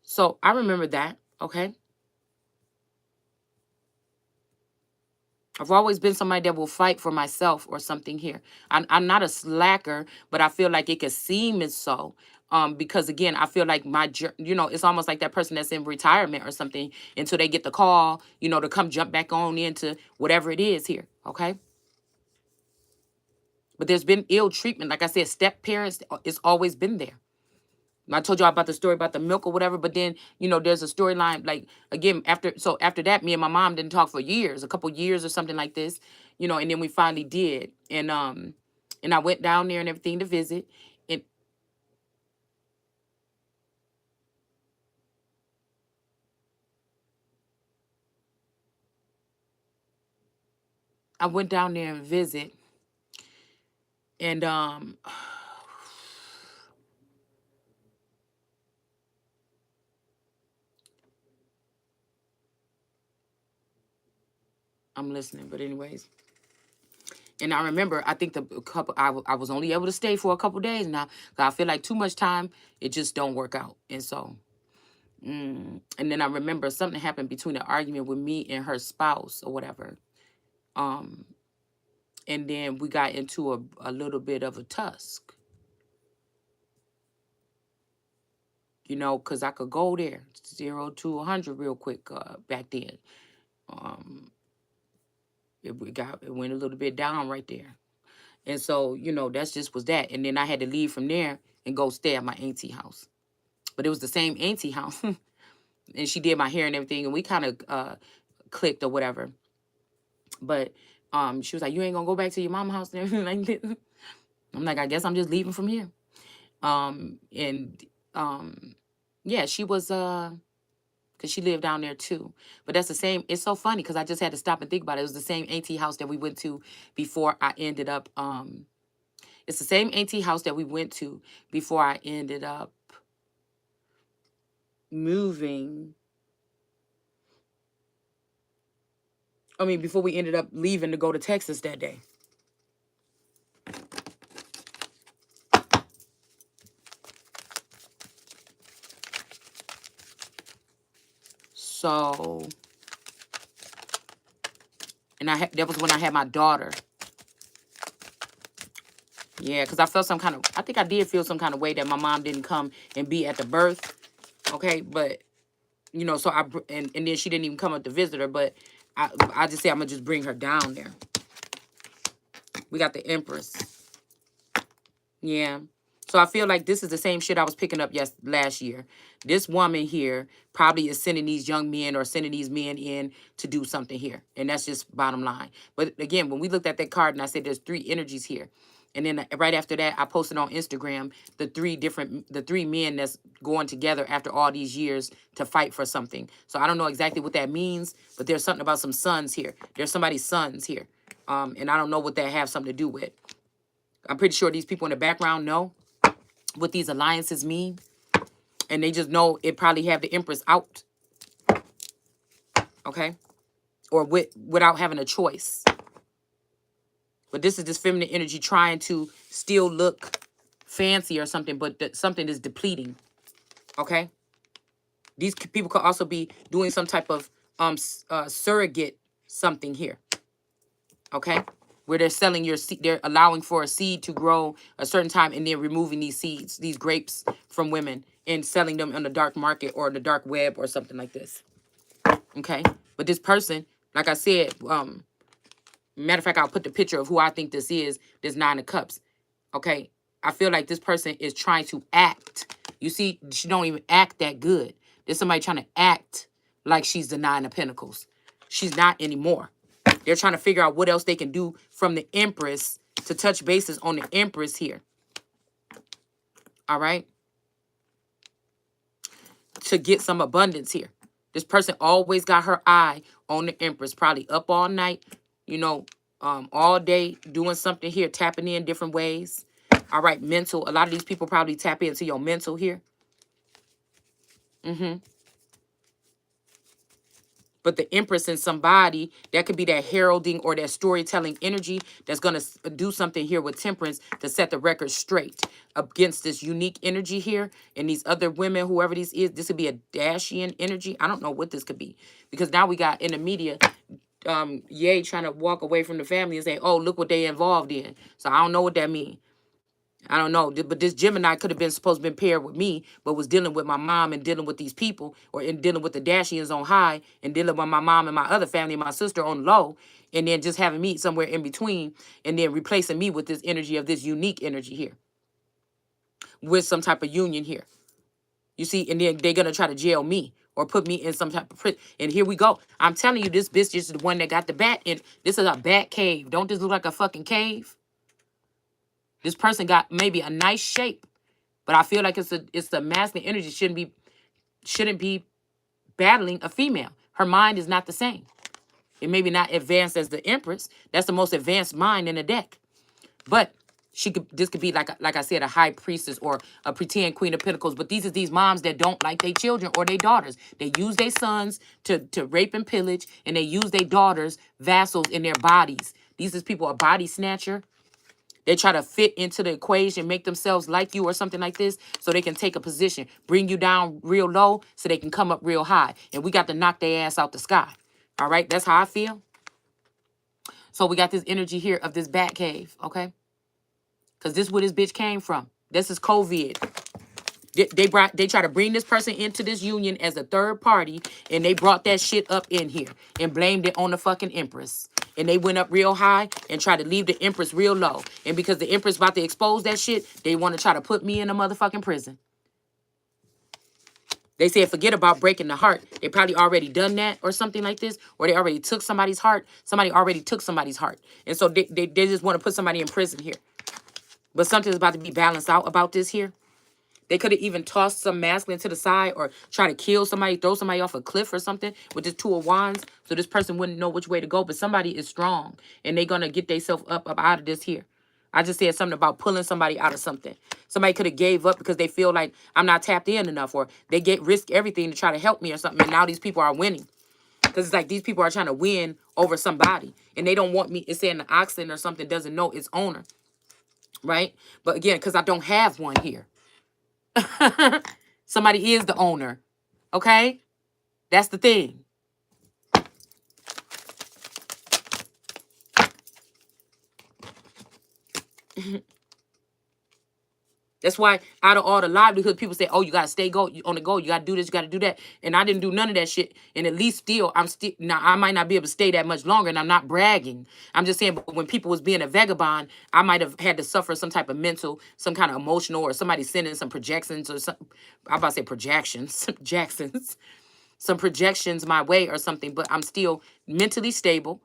So I remember that. Okay. I've always been somebody that will fight for myself or something here. I'm not a slacker, but I feel like it could seem as so. Because again, I feel like it's almost like that person that's in retirement or something until they get the call, to come jump back on into whatever it is here. Okay. But there's been ill treatment. Like I said, step parents, it's always been there. I told y'all about the story about the milk or whatever, but then, there's a storyline, like, again, after that, me and my mom didn't talk for years, a couple years or something like this, and then we finally did. And I went down there and everything to visit. And I went down there and visit. And I'm listening, but anyways. And I remember, I think I was only able to stay for a couple days now. 'Cause I feel like too much time, it just don't work out. And so, and then I remember something happened between an argument with me and her spouse or whatever. Um, and then we got into a little bit of a tusk, because I could go there 0 to 100 real quick back then. Um, it went a little bit down right there. And so, that's just was that. And then I had to leave from there and go stay at my auntie house. But it was the same auntie house. And she did my hair and everything. And we kind of clicked or whatever. But she was like, you ain't going to go back to your mama's house and everything like that. I'm like, I guess I'm just leaving from here. And yeah, she was, because she lived down there too. But that's the same. It's so funny because I just had to stop and think about it. It was the same auntie house that we went to before I ended up, it's the same auntie house that we went to before I ended up moving. Before we ended up leaving to go to Texas that day. So, and that was when I had my daughter. Yeah, because I felt I think I did feel some kind of way that my mom didn't come and be at the birth. Okay, but, so and then she didn't even come up to visit her, but I just say I'm going to just bring her down there. We got the Empress. Yeah. So I feel like this is the same shit I was picking up last year. This woman here probably is sending these young men or sending these men in to do something here. And that's just bottom line. But again, when we looked at that card and I said there's 3 energies here. And then right after that, I posted on Instagram the 3 men that's going together after all these years to fight for something. So I don't know exactly what that means, but there's something about some sons here. There's somebody's sons here. And I don't know what that have something to do with. I'm pretty sure these people in the background know what these alliances mean. And they just know it probably have the Empress out. Okay? Or without having a choice. But this is this feminine energy trying to still look fancy or something, but something is depleting. Okay? These people could also be doing some type of surrogate something here. Okay? Where they're selling your seed, they're allowing for a seed to grow a certain time and then removing these seeds, these grapes from women and selling them on the dark market or the dark web or something like this. Okay? But this person, like I said, matter of fact, I'll put the picture of who I think this is, this 9 of Cups. Okay? I feel like this person is trying to act. You see, she don't even act that good. There's somebody trying to act like she's the 9 of Pentacles. She's not anymore. They're trying to figure out what else they can do from the Empress to touch bases on the Empress here. All right? To get some abundance here. This person always got her eye on the Empress, probably up all night, all day doing something here, tapping in different ways. All right, mental. A lot of these people probably tap into your mental here. But the Empress in somebody, that could be that heralding or that storytelling energy that's going to do something here with Temperance to set the record straight against this unique energy here. And these other women, whoever this could be a Dashian energy. I don't know what this could be. Because now we got in the media, Ye trying to walk away from the family and say, oh, look what they involved in. So I don't know what that means. I don't know, but this Gemini could have been supposed to been paired with me, but was dealing with my mom and dealing with these people, or in dealing with the Dashians on high, and dealing with my mom and my other family, my sister on low, and then just having me somewhere in between, and then replacing me with this energy of this unique energy here, with some type of union here. You see, and then they're gonna try to jail me or put me in some type of prison. And here we go. I'm telling you, this bitch is the one that got the bat, and this is a bat cave. Don't this look like a fucking cave? This person got maybe a nice shape, but I feel like it's the masculine energy shouldn't be battling a female. Her mind is not the same. It may be not advanced as the Empress. That's the most advanced mind in the deck. But this could be like I said, a high priestess or a pretend Queen of Pentacles. But these moms that don't like their children or their daughters. They use their sons to rape and pillage, and they use their daughters vassals in their bodies. These is people a body snatcher. They try to fit into the equation, make themselves like you or something like this so they can take a position, bring you down real low so they can come up real high. And we got to knock their ass out the sky. All right, that's how I feel. So we got this energy here of this bat cave, okay? Because this is where this bitch came from. This is COVID. They try to bring this person into this union as a third party, and they brought that shit up in here and blamed it on the fucking Empress. And they went up real high and tried to leave the Empress real low. And because the Empress about to expose that shit, they want to try to put me in a motherfucking prison. They said, forget about breaking the heart. They probably already done that or something like this. Or they already took somebody's heart. Somebody already took somebody's heart. And so they just want to put somebody in prison here. But something's about to be balanced out about this here. They could have even tossed some masculine to the side or try to kill somebody, throw somebody off a cliff or something with this Two of Wands. So this person wouldn't know which way to go. But somebody is strong. And they're going to get themselves up out of this here. I just said something about pulling somebody out of something. Somebody could have gave up because they feel like I'm not tapped in enough. Or they risk everything to try to help me or something. And now these people are winning. Because it's like these people are trying to win over somebody. And they don't want me. It's saying the oxen or something doesn't know its owner. Right? But again, because I don't have one here. Somebody is the owner. Okay? That's the thing. That's why out of all the livelihood, people say, oh, you got to stay on the go. You got to do this. You got to do that. And I didn't do none of that shit. And at least still, now I might not be able to stay that much longer. And I'm not bragging. I'm just saying, but when people was being a vagabond, I might have had to suffer some type of mental, some kind of emotional, or somebody sending some projections or something. I'm about to say projections, Jacksons, some projections my way or something. But I'm still mentally stable.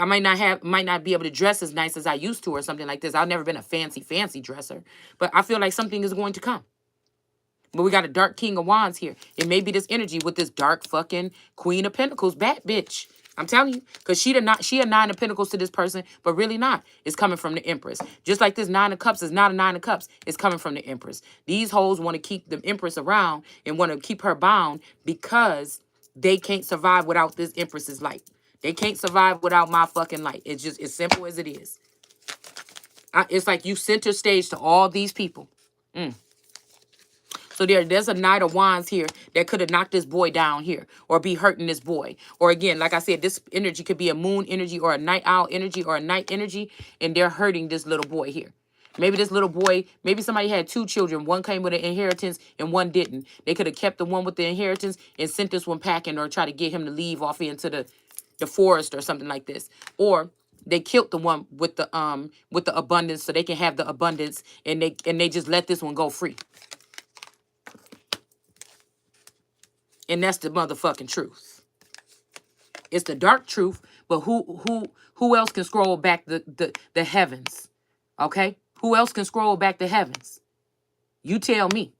I might not be able to dress as nice as I used to or something like this. I've never been a fancy dresser, but I feel like something is going to come. But we got a dark King of Wands here. It may be this energy with this dark fucking Queen of Pentacles, bad bitch. I'm telling you, because she a Nine of Pentacles to this person, but really not. It's coming from the Empress. Just like this Nine of Cups is not a Nine of Cups. It's coming from the Empress. These hoes want to keep the Empress around and want to keep her bound because they can't survive without this Empress's light. They can't survive without my fucking light. It's just as simple as it is. It's like you center stage to all these people. So there's a Knight of Wands here that could have knocked this boy down here or be hurting this boy. Or again, like I said, this energy could be a moon energy or a night owl energy or a night energy, and they're hurting this little boy here. Maybe this little boy, maybe somebody had two children. One came with an inheritance and one didn't. They could have kept the one with the inheritance and sent this one packing or try to get him to leave off into the forest or something like this. Or they killed the one with the abundance so they can have the abundance, and they just let this one go free. And that's the motherfucking truth. It's the dark truth, but who else can scroll back the heavens? Okay? Who else can scroll back the heavens? You tell me.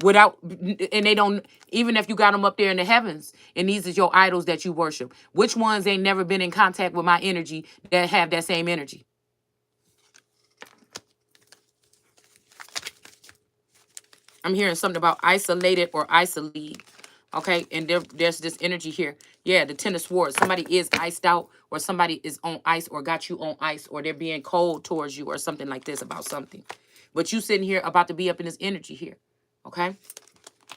And they don't, even if you got them up there in the heavens, and these is your idols that you worship, which ones ain't never been in contact with my energy that have that same energy? I'm hearing something about isolated or isolate. Okay, and there's this energy here. Yeah, the Ten of Swords. Somebody is iced out, or somebody is on ice, or got you on ice, or they're being cold towards you, or something like this about something. But you sitting here about to be up in this energy here. Okay,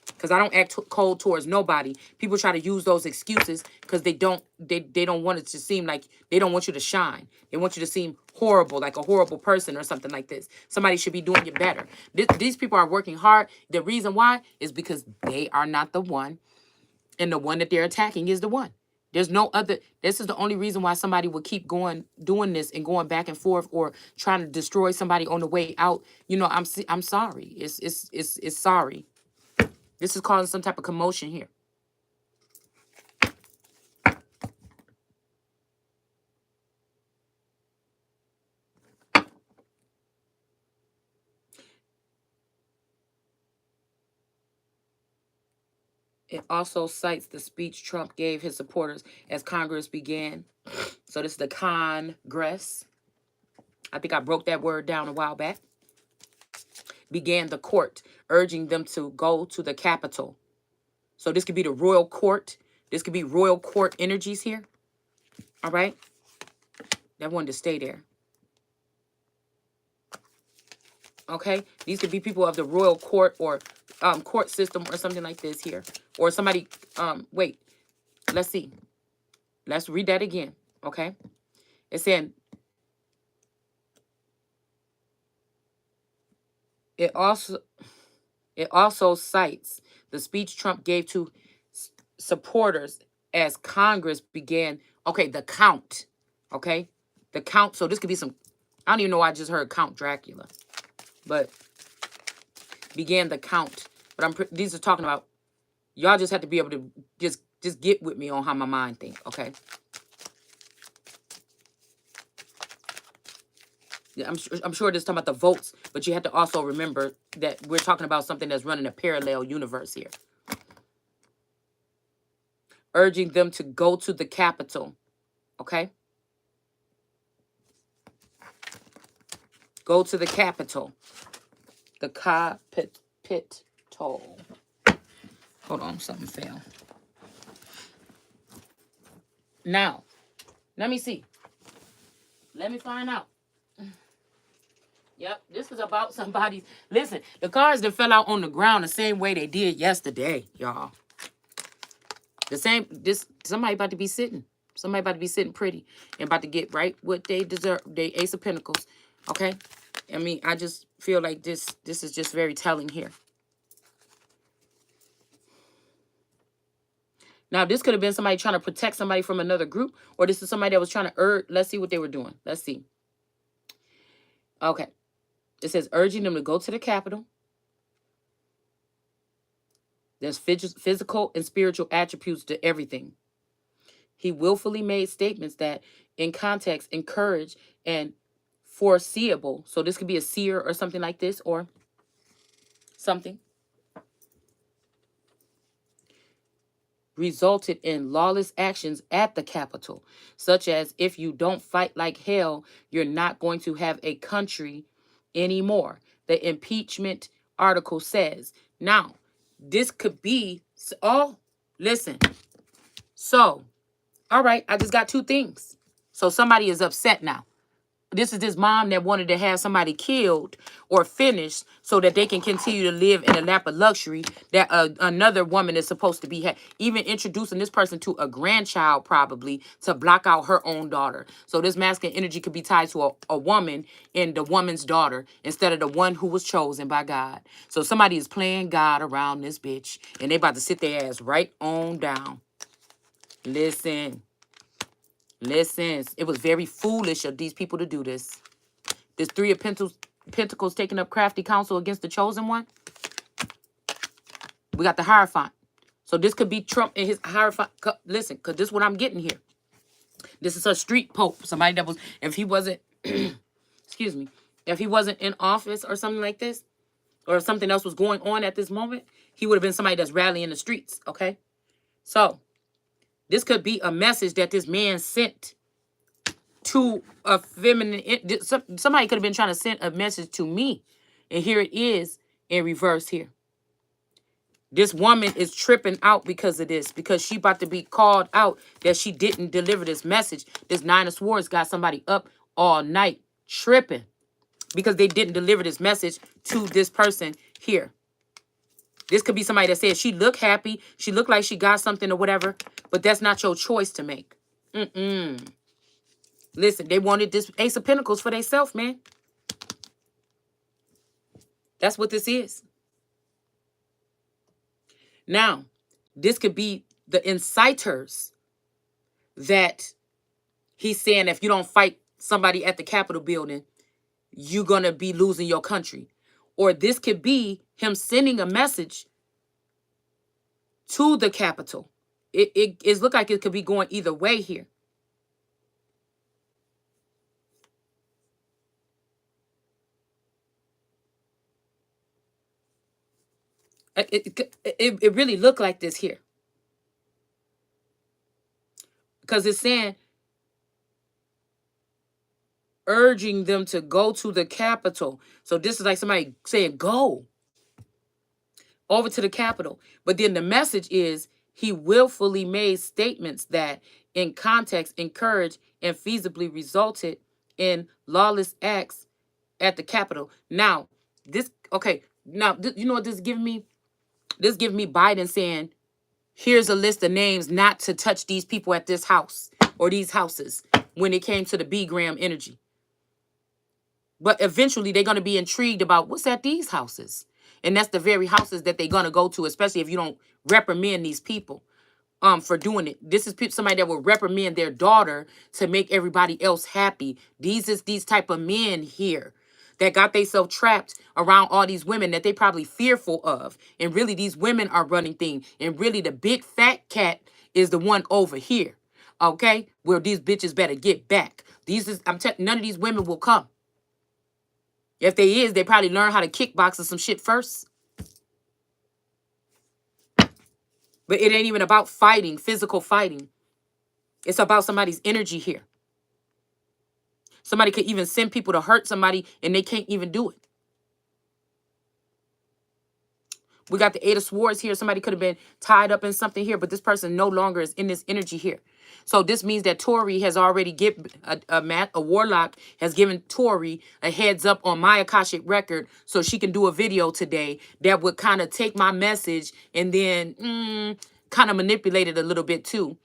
because I don't act cold towards nobody. People try to use those excuses because they don't want it to seem like they don't want you to shine. They want you to seem horrible, like a horrible person or something like this. Somebody should be doing it better. These people are working hard. The reason why is because they are not the one, and the one that they're attacking is the one. There's no other. This is the only reason why somebody would keep going, doing this and going back and forth, or trying to destroy somebody on the way out. You know, I'm sorry. It's sorry. This is causing some type of commotion here. It also cites the speech Trump gave his supporters as Congress began. So this is the Congress. I think I broke that word down a while back. Began the court, urging them to go to the Capitol. So this could be the royal court. This could be royal court energies here. All right. That wanted to stay there. Okay. These could be people of the royal court or court system or something like this here. Or somebody, wait, let's see. Let's read that again. Okay. It's saying, it also cites the speech Trump gave to supporters as Congress began. Okay, the count. Okay, the count. So this could be some. I don't even know why I just heard Count Dracula, but began the count. But these are talking about. Y'all just have to be able to just get with me on how my mind thinks. Okay. Yeah, I'm sure this is talking about the votes, but you have to also remember that we're talking about something that's running a parallel universe here. Urging them to go to the Capitol. Okay? Go to the Capitol. The Capitol. Hold on, something fell. Now, let me see. Let me find out. Yep, this is about somebody's. Listen, the cards that fell out on the ground the same way they did yesterday, y'all. The same. Somebody about to be sitting. Somebody about to be sitting pretty and about to get right what they deserve. They Ace of Pentacles. Okay. I mean, I just feel like this is just very telling here. Now, this could have been somebody trying to protect somebody from another group, or this is somebody that was trying to urge. Let's see what they were doing. Let's see. Okay. It says urging them to go to the Capitol. There's physical and spiritual attributes to everything. He willfully made statements that, in context, encourage and foreseeable. So this could be a seer or something like this, or something. Resulted in lawless actions at the Capitol, such as if you don't fight like hell, you're not going to have a country anymore. The impeachment article says. Now, this could be, oh, listen. So, all right, I just got two things. So somebody is upset now. This is this mom that wanted to have somebody killed or finished so that they can continue to live in a lap of luxury that another woman is supposed to be even introducing this person to a grandchild probably to block out her own daughter. So this masculine energy could be tied to a woman and the woman's daughter instead of the one who was chosen by God. So somebody is playing God around this bitch and they about to sit their ass right on down. Listen. It was very foolish of these people to do this. This Three of Pentacles taking up crafty counsel against the chosen one. We got the Hierophant. So this could be Trump and his Hierophant. Listen, because this is what I'm getting here. This is a street pope. Somebody that was, if he wasn't, excuse me, if he wasn't in office or something like this, or if something else was going on at this moment, he would have been somebody that's rallying the streets, okay? So, this could be a message that this man sent to a feminine. Somebody could have been trying to send a message to me. And here it is in reverse here. This woman is tripping out because of this, because she about to be called out that she didn't deliver this message. This Nine of Swords got somebody up all night tripping because they didn't deliver this message to this person here. This could be somebody that said she looked happy, she looked like she got something or whatever, but that's not your choice to make. Listen, they wanted this Ace of Pentacles for themselves, man. That's what this is. Now, this could be the inciters that he's saying if you don't fight somebody at the Capitol building, you're going to be losing your country. Or this could be him sending a message to the Capitol. It look like it could be going either way here. It really looked like this here. Because it's saying, urging them to go to the Capitol. So this is like somebody saying, go over to the Capitol. But then the message is, he willfully made statements that in context encouraged and feasibly resulted in lawless acts at the Capitol. Now, this, okay, now, you know what this gives me? This gives me Biden saying, here's a list of names not to touch these people at this house or these houses when it came to the B-gram energy. But eventually they're going to be intrigued about what's at these houses. And that's the very houses that they're going to go to, especially if you don't reprimand these people for doing it. This is somebody that will reprimand their daughter to make everybody else happy. These type of men here that got themselves trapped around all these women that they probably fearful of. And really these women are running things. And really the big fat cat is the one over here. Okay? Where these bitches better get back. None of these women will come. If they is, they probably learn how to kickbox or some shit first. But it ain't even about fighting, physical fighting. It's about somebody's energy here. Somebody could even send people to hurt somebody and they can't even do it. We got the Eight of Swords here. Somebody could have been tied up in something here, but this person no longer is in this energy here. So this means that Tori has already given a warlock has given Tori a heads up on my Akashic record, so she can do a video today that would kind of take my message and then kind of manipulate it a little bit too,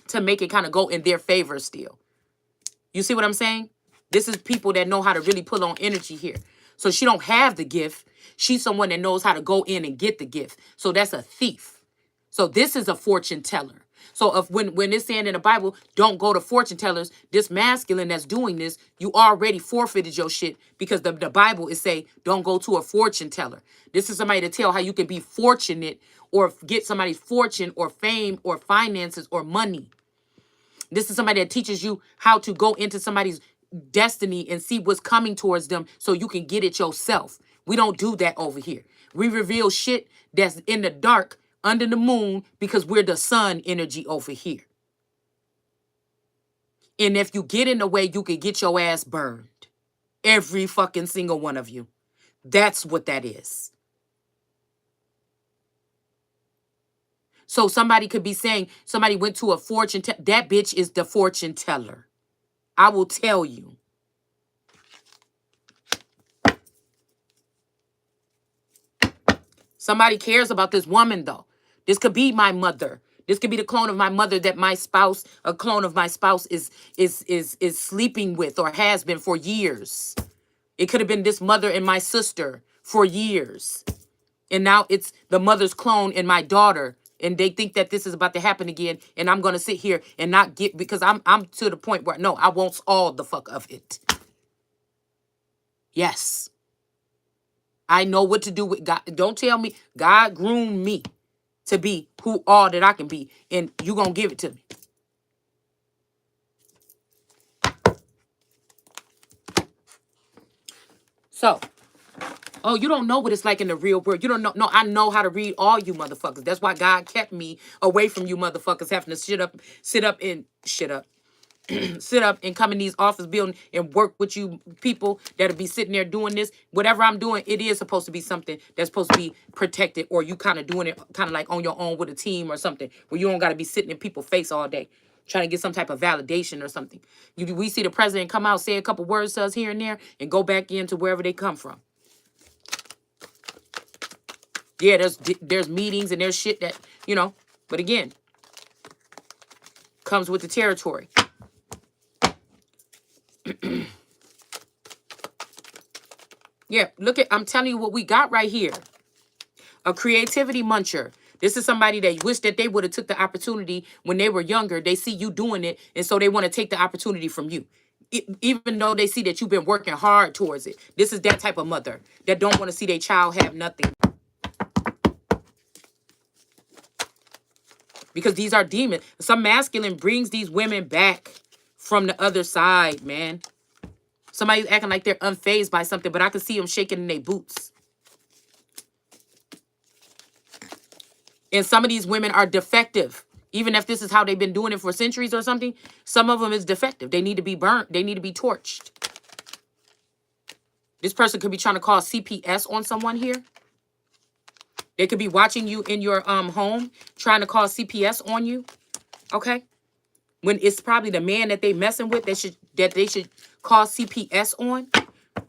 to make it kind of go in their favor still. You see what I'm saying? This is people that know how to really pull on energy here. So she don't have the gift. She's someone that knows how to go in and get the gift. So that's a thief. So this is a fortune teller. So if when it's saying in the Bible, don't go to fortune tellers, this masculine that's doing this, you already forfeited your shit, because the Bible is say, don't go to a fortune teller. This is somebody to tell how you can be fortunate or get somebody's fortune or fame or finances or money. This is somebody that teaches you how to go into somebody's destiny and see what's coming towards them so you can get it yourself. We don't do that over here. We reveal shit that's in the dark under the moon because we're the sun energy over here. And if you get in the way, you can get your ass burned. Every fucking single one of you. That's what that is. So somebody could be saying somebody went to a fortune teller. That bitch is the fortune teller. I will tell you. Somebody cares about this woman, though. This could be my mother. This could be the clone of my mother that my spouse, a clone of my spouse is sleeping with or has been for years. It could have been this mother and my sister for years. And now it's the mother's clone and my daughter. And they think that this is about to happen again. And I'm going to sit here and not get, because I'm to the point where, no, I want all the fuck of it. Yes. I know what to do with God. Don't tell me. God groomed me to be who all that I can be. And you going to give it to me. So, oh, you don't know what it's like in the real world. You don't know. No, I know how to read all you motherfuckers. That's why God kept me away from you motherfuckers having to sit up and shit up. sit up and come in these office buildings and work with you people that'll be sitting there doing this. Whatever I'm doing, it is supposed to be something that's supposed to be protected, or you kind of doing it kind of like on your own with a team or something where you don't got to be sitting in people's face all day trying to get some type of validation or something. We see the president come out, say a couple words to us here and there, and go back into wherever they come from. Yeah, there's meetings and there's shit that, but again, comes with the territory. Yeah, look at, I'm telling you what we got right here. A creativity muncher. This is somebody that wish that they would have took the opportunity when they were younger. They see you doing it, and so they want to take the opportunity from you. Even though they see that you've been working hard towards it. This is that type of mother that don't want to see their child have nothing. Because these are demons. Some masculine brings these women back from the other side, man. Somebody's acting like they're unfazed by something, but I can see them shaking in their boots. And some of these women are defective. Even if this is how they've been doing it for centuries or something, some of them is defective. They need to be burnt. They need to be torched. This person could be trying to call CPS on someone here. They could be watching you in your home, trying to call CPS on you. Okay? When it's probably the man that they messing with that they should call CPS on.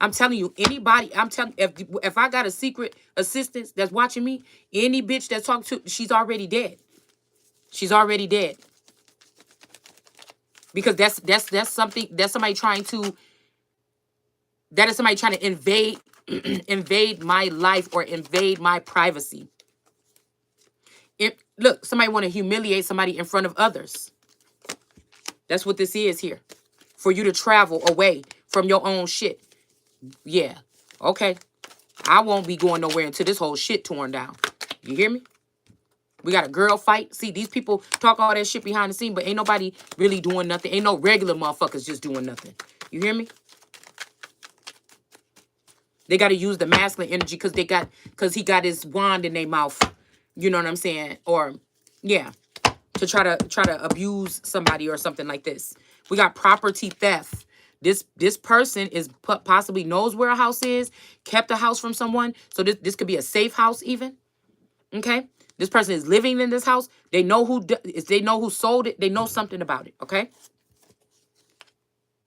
I'm telling you, anybody, if I got a secret assistant that's watching me, any bitch that's talking to, she's already dead. She's already dead. Because that's something, that's somebody trying to, that is somebody trying to invade, invade my life or invade my privacy. Look, somebody want to humiliate somebody in front of others. That's what this is here. For you to travel away from your own shit. Yeah. Okay. I won't be going nowhere until this whole shit torn down. You hear me? We got a girl fight. See, these people talk all that shit behind the scene, but ain't nobody really doing nothing. Ain't no regular motherfuckers just doing nothing. You hear me? They got to use the masculine energy because he got his wand in their mouth. You know what I'm saying? Or, yeah, to try to abuse somebody or something like this. We got property theft. This person is possibly knows where a house is, kept a house from someone. So this could be a safe house even. Okay? This person is living in this house. They know who sold it. They know something about it. Okay?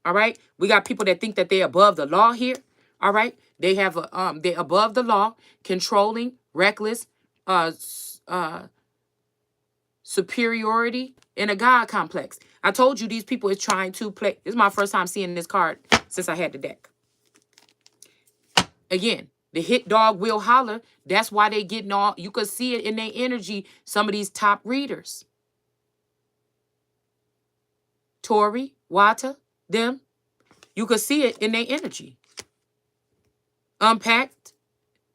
All right? We got people that think that they're above the law here. All right? They have they're above the law, controlling, reckless, superiority, and a God complex. I told you these people is trying to play. This is my first time seeing this card since I had the deck. Again, the hit dog will holler. That's why they getting all. You could see it in their energy. Some of these top readers. Tori, Wata, them. You could see it in their energy. Unpacked,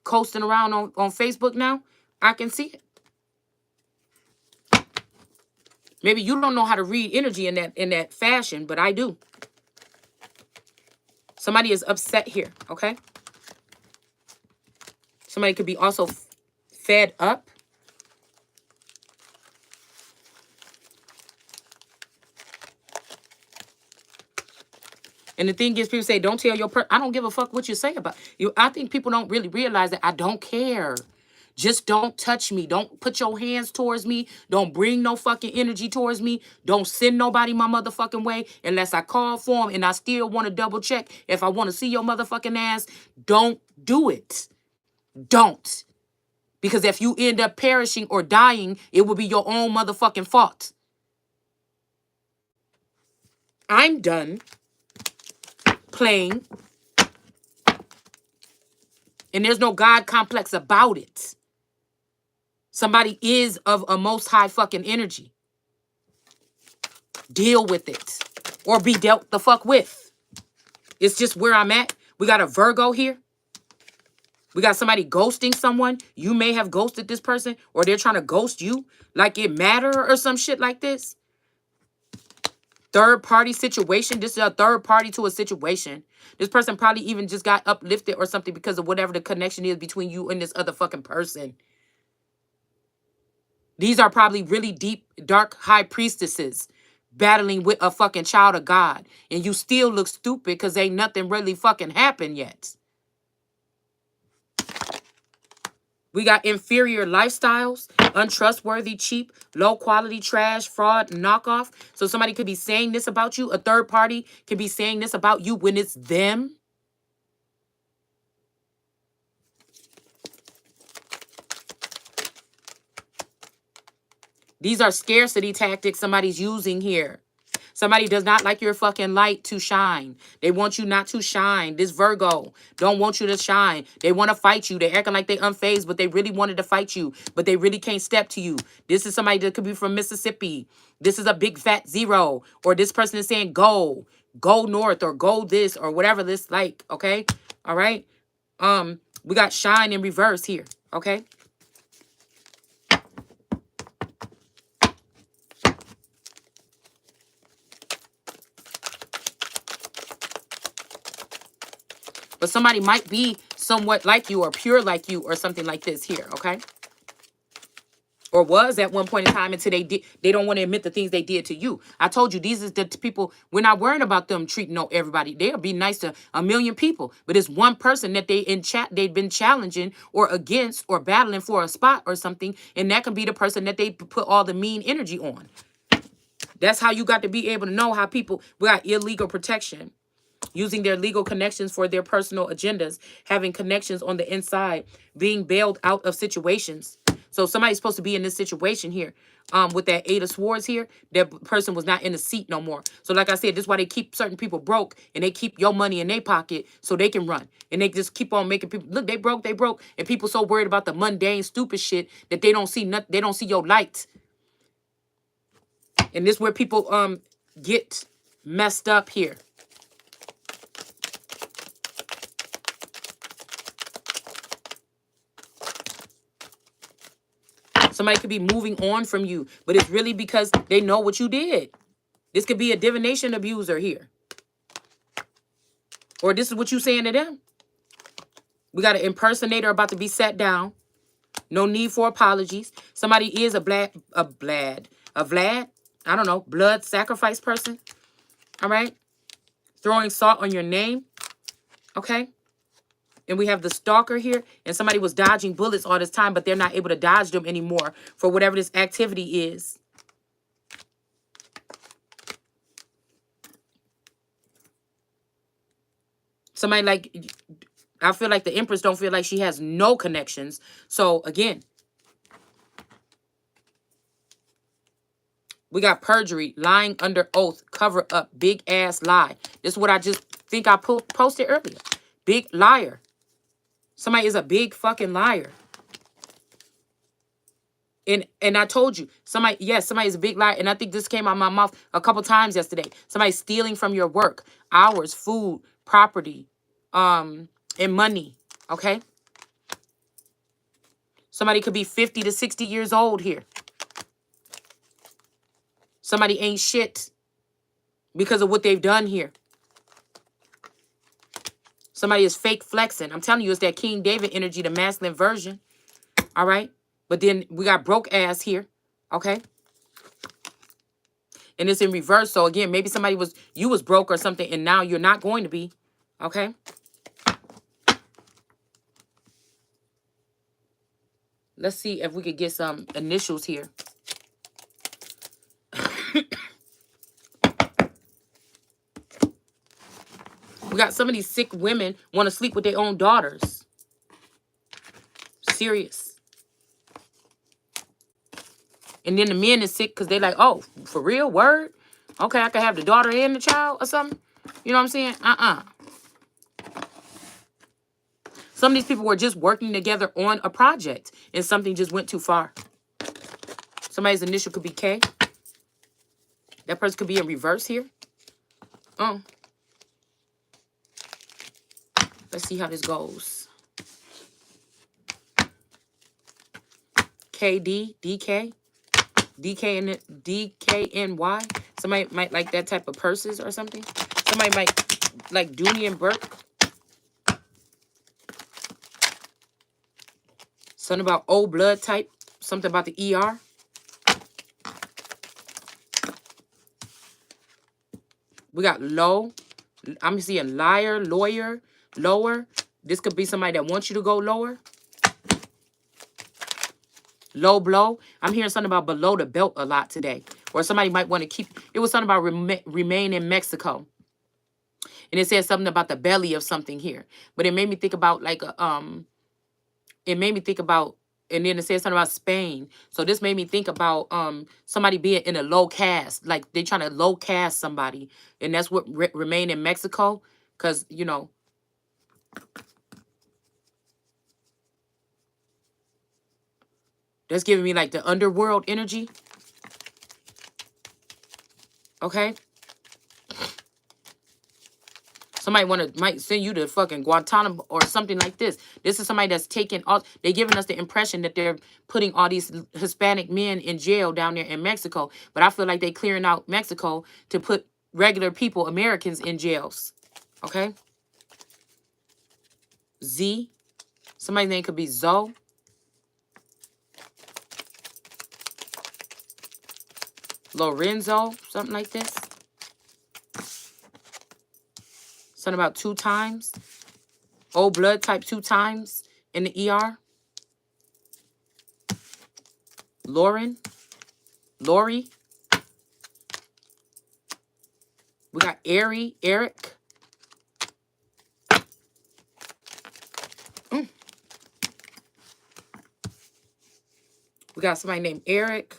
coasting around on Facebook now. I can see it. Maybe you don't know how to read energy in that fashion, but I do. Somebody is upset here, okay? Somebody could be also fed up. And the thing is, people say, don't tell your I don't give a fuck what you say about you. I think people don't really realize that I don't care. Just don't touch me. Don't put your hands towards me. Don't bring no fucking energy towards me. Don't send nobody my motherfucking way unless I call for them and I still want to double check. If I want to see your motherfucking ass, don't do it. Don't. Because if you end up perishing or dying, it will be your own motherfucking fault. I'm done playing. And there's no God complex about it. Somebody is of a most high fucking energy. Deal with it. Or be dealt the fuck with. It's just where I'm at. We got a Virgo here. We got somebody ghosting someone. You may have ghosted this person. Or they're trying to ghost you. Like it matter or some shit like this. Third party situation. This is a third party to a situation. This person probably even just got uplifted or something because of whatever the connection is between you and this other fucking person. These are probably really deep, dark high priestesses. battling with a fucking child of God. And you still look stupid because ain't nothing really fucking happened yet. We got inferior lifestyles, untrustworthy, cheap, low quality, trash, fraud, knockoff. So somebody could be saying this about you. A third party could be saying this about you when it's them. These are scarcity tactics somebody's using here. Somebody does not like your fucking light to shine. They want you not to shine. This Virgo don't want you to shine. They want to fight you. They acting like they unfazed, but they really wanted to fight you. But they really can't step to you. This is somebody that could be from Mississippi. This is a big fat zero. Or this person is saying go. Go north or go this or whatever this like. Okay? All right? We got shine in reverse here. Okay? But somebody might be somewhat like you or pure like you or something like this here, okay? Or was at one point in time until they don't want to admit the things they did to you. I told you, these is the people, we're not worrying about them treating everybody. They'll be nice to a million people. But it's one person that they've been challenging or against or battling for a spot or something. And that can be the person that they put all the mean energy on. That's how you got to be able to know how people, we got illegal protection. Using their legal connections for their personal agendas, having connections on the inside, being bailed out of situations. So somebody's supposed to be in this situation here. With that 8 of Swords here, that person was not in the seat no more. So like I said, this is why they keep certain people broke and they keep your money in their pocket so they can run. And they just keep on making people, look, they broke. And people so worried about the mundane, stupid shit that they don't see nothing, they don't see your light. And this is where people get messed up here. Somebody could be moving on from you, but it's really because they know what you did. This could be a divination abuser here. Or this is what you saying to them. We got an impersonator about to be sat down. No need for apologies. Somebody is a Vlad, I don't know, blood sacrifice person. All right. Throwing salt on your name. Okay. And we have the stalker here. And somebody was dodging bullets all this time, but they're not able to dodge them anymore for whatever this activity is. Somebody like, I feel like the Empress don't feel like she has no connections. So again, we got perjury, lying under oath, cover up, big ass lie. This is what I just think I posted earlier. Big liar. Somebody is a big fucking liar. And I told you, somebody is a big liar. And I think this came out of my mouth a couple times yesterday. Somebody stealing from your work, hours, food, property, and money. Okay? Somebody could be 50 to 60 years old here. Somebody ain't shit because of what they've done here. Somebody is fake flexing. I'm telling you, it's that King David energy, the masculine version. All right? But then we got broke ass here. Okay? And it's in reverse. So again, maybe you was broke or something, and now you're not going to be. Okay? Let's see if we could get some initials here. We got some of these sick women want to sleep with their own daughters. Serious. And then the men is sick because they like, oh, for real? Word? Okay, I can have the daughter and the child or something. You know what I'm saying? Some of these people were just working together on a project and something just went too far. Somebody's initial could be K. That person could be in reverse here. Let's see how this goes. KD, DK, DKNY. Somebody might like that type of purses or something. Somebody might like Dooney and Burke. Something about old blood type. Something about the ER. We got low. I'm seeing liar, lawyer, lower. This could be somebody that wants you to go lower. Low blow. I'm hearing something about below the belt a lot today. Or somebody might want to keep. It was something about remain in Mexico. And it said something about the belly of something here. But it made me think about like a it made me think about, and then it said something about Spain. So this made me think about somebody being in a low caste. Like they trying to low caste somebody. And that's what remain in Mexico. Because, you know, that's giving me like the underworld energy. Okay. Somebody might send you to fucking Guantanamo or something like this. This is somebody that's taking all. They're giving us the impression that they're putting all these Hispanic men in jail down there in Mexico. But I feel like they clearing out Mexico to put regular people, Americans, in jails. Okay. Z. Somebody's name could be Zoe. Lorenzo. Something like this. Something about 2 times. Old blood type 2 times in the ER. Lauren. Lori. We got Eric. We got somebody named Eric.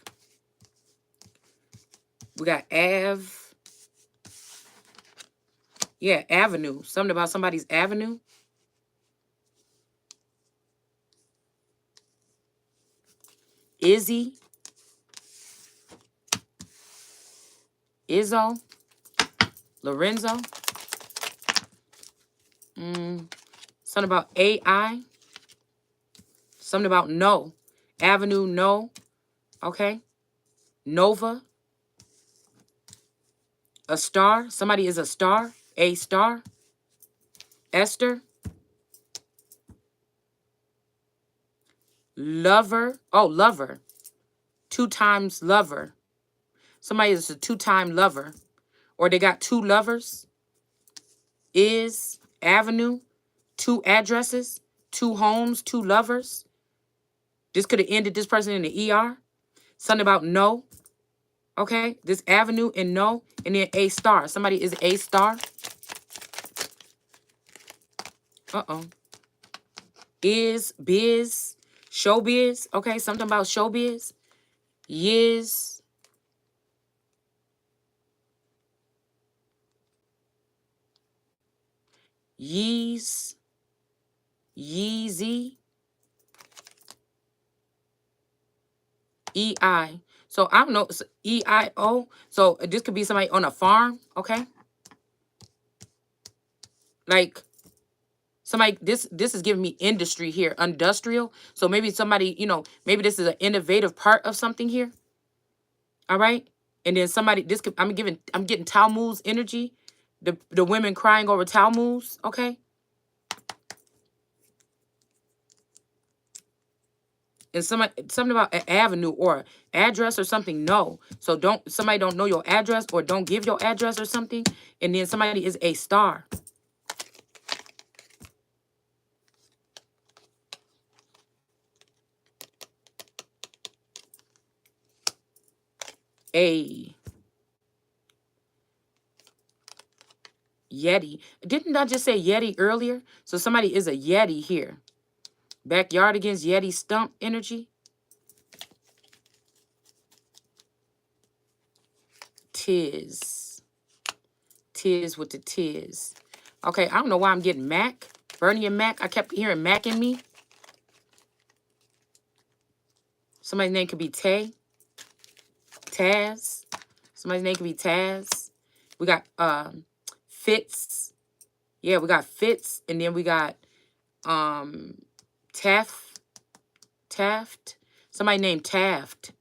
We got Av. Yeah, Avenue. Something about somebody's avenue. Izzy. Izzo. Lorenzo. Something about AI. Something about no. Avenue, no. Okay. Nova. A star. Somebody is a star. A star. Esther. Lover. Oh, lover. 2 times lover. Somebody is a 2-time lover. Or they got 2 lovers. Is. Avenue. 2 addresses. 2 homes. 2 lovers. This could have ended this person in the ER. Something about no. Okay. This avenue and no. And then a star. Somebody is a star. Uh-oh. Is. Biz. Showbiz. Okay. Something about showbiz. Yiz. Yeez. Yeezy. EI. So I don't know. EIO. So this could be somebody on a farm. Okay. Like somebody, this is giving me industry here. Industrial. So maybe somebody, you know, maybe this is an innovative part of something here. All right. And then somebody, this could, I'm getting Talmud's energy. The women crying over Talmud's. Okay. And something about an avenue or address or something. No. So somebody don't know your address or don't give your address or something. And then somebody is a star. A Yeti. Didn't I just say Yeti earlier? So somebody is a Yeti here. Backyard against Yeti stump energy. Tiz. Tiz with the tiz. Okay, I don't know why I'm getting Mac. Bernie and Mac. I kept hearing Mac in me. Somebody's name could be Tay. Taz. Somebody's name could be Taz. We got Fitz. Yeah, we got Fitz. And then we got Taft. Somebody named Taft.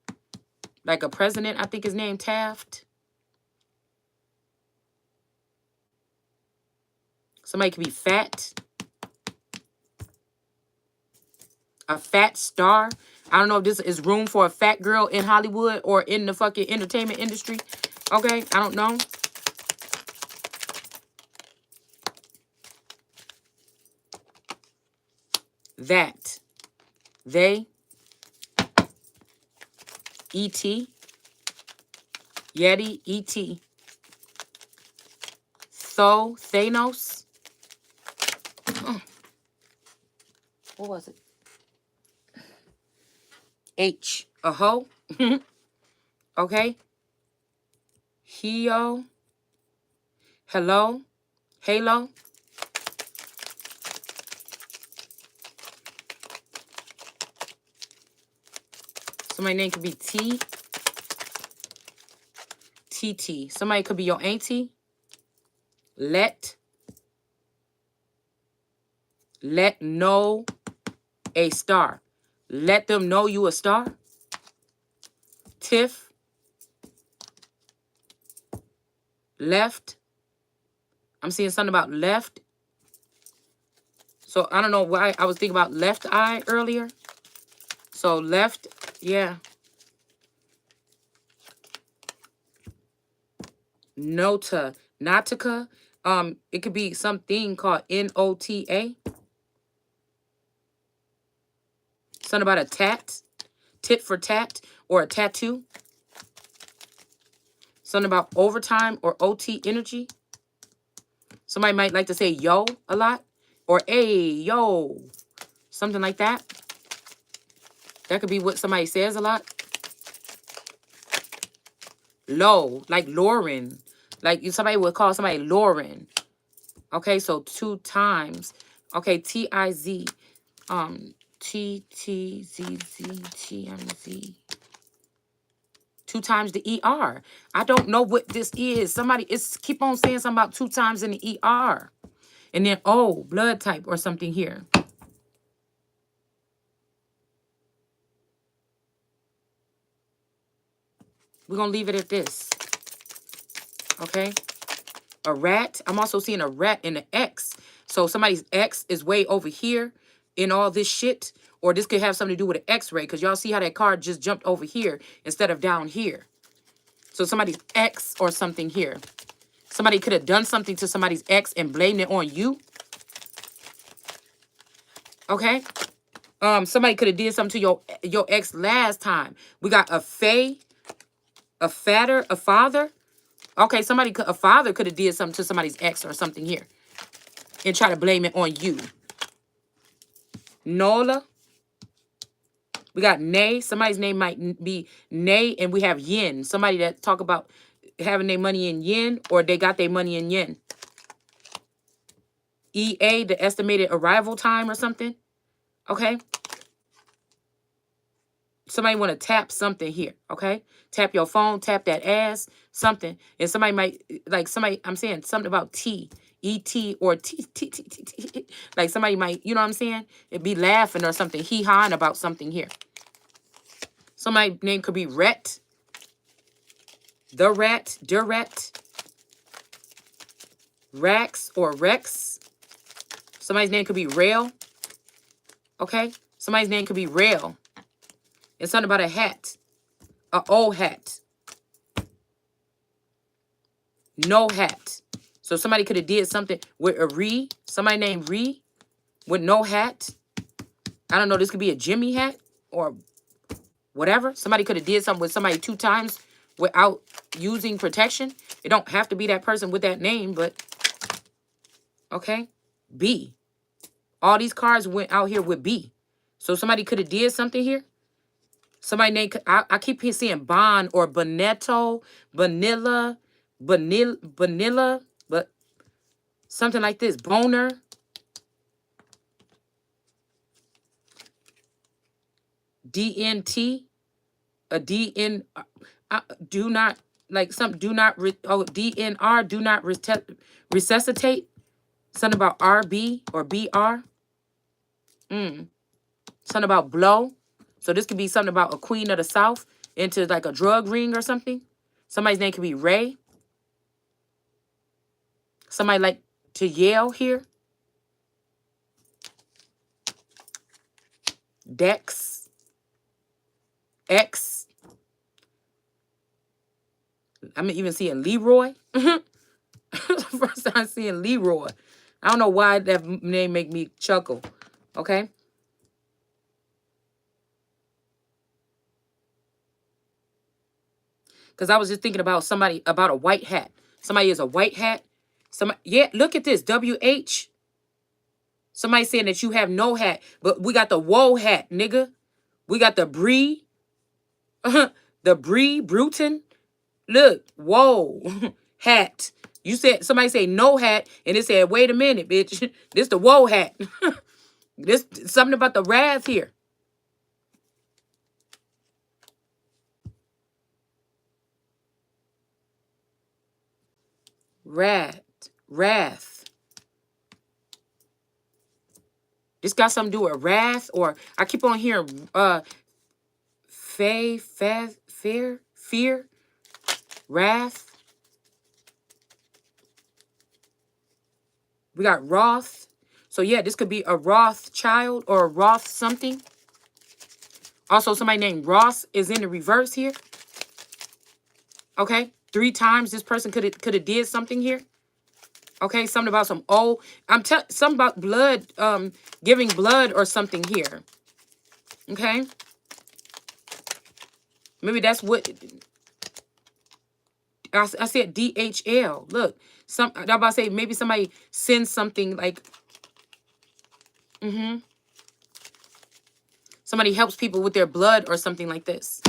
Like a president, I think his name Taft. Somebody could be Fat. A fat star. I don't know if this is room for a fat girl in Hollywood or in the fucking entertainment industry. Okay, I don't know. that, they, E.T., Yeti, E.T., Thanos. What was it? H, a hoe. Okay. Heo, hello, halo. Somebody's name could be T, TT. Somebody could be your auntie. Let know a star. Let them know you a star. Tiff, left. I'm seeing something about left. So I don't know why I was thinking about left eye earlier. So left, yeah. Nota, Nautica. It could be something called Nota. Something about a tat, tit for tat, or a tattoo. Something about overtime or OT energy. Somebody might like to say yo a lot, or hey, yo, something like that. That could be what somebody says a lot. Low, like Lauren. Like somebody would call somebody Lauren. Okay, so 2 times. Okay, T-I-Z. T-T-Z-Z-T-M-Z. 2 times the E-R. I don't know what this is. Somebody is keep on saying something about 2 times in the E-R. And then, oh, blood type or something here. We're going to leave it at this. Okay? A rat. I'm also seeing a rat and an X. So somebody's X is way over here in all this shit. Or this could have something to do with an X-ray. Because y'all see how that card just jumped over here instead of down here. So somebody's X or something here. Somebody could have done something to somebody's X and blamed it on you. Okay? Somebody could have did something to your ex last time. We got a fae, a fatter, a father. Okay, a father could have did something to somebody's ex or something here. And try to blame it on you. Nola. We got Nay. Somebody's name might be Nay, and we have Yin. Somebody that talk about having their money in yen, or they got their money in yen. EA, the estimated arrival time or something. Okay. Somebody want to tap something here. Okay. Tap your phone, tap that ass, something. And somebody might, like somebody, I'm saying something about T, E-T, or T. Like somebody might, you know what I'm saying? It'd be laughing or something, hee-hawing about something here. Somebody's name could be Rhett, the Rat, Duret, Rax or Rex. Somebody's name could be Rail. Okay? Somebody's name could be Rail. It's something about a hat. A old hat. No hat. So somebody could have did something with a Ree. Somebody named Ree with no hat. I don't know. This could be a Jimmy hat or whatever. Somebody could have did something with somebody 2 times without using protection. It don't have to be that person with that name, but okay. B. All these cards went out here with B. So somebody could have did something here. Somebody named, I keep seeing Bon or Bonetto, Vanilla, but something like this. Boner. DNT. A DN. Do not, like some, do not, DNR, do not resuscitate. Something about RB or BR. Something about blow. So this could be something about a queen of the South into like a drug ring or something. Somebody's name could be Ray. Somebody like to yell here. Dex. X. I'm even seeing Leroy. First time seeing Leroy. I don't know why that name make me chuckle. Okay. Because I was just thinking about somebody, about a white hat. Somebody is a white hat. Somebody, yeah, look at this. WH. Somebody saying that you have no hat. But we got the whoa hat, nigga. We got the Bree. The Bree Bruton. Look, whoa. Hat. You said, somebody say no hat. And it said, wait a minute, bitch. This the whoa hat. This something about the wrath here. Wrath. This got something to do with wrath, or I keep on hearing fear, wrath. We got Roth. So yeah, this could be a Roth child or a Roth something. Also, somebody named Ross is in the reverse here. Okay, 3 times this person could have did something here. Okay, something about some something about blood, giving blood or something here. Okay, maybe that's what I said. DHL. Look, I'm about to say maybe somebody sends something like. Somebody helps people with their blood or something like this.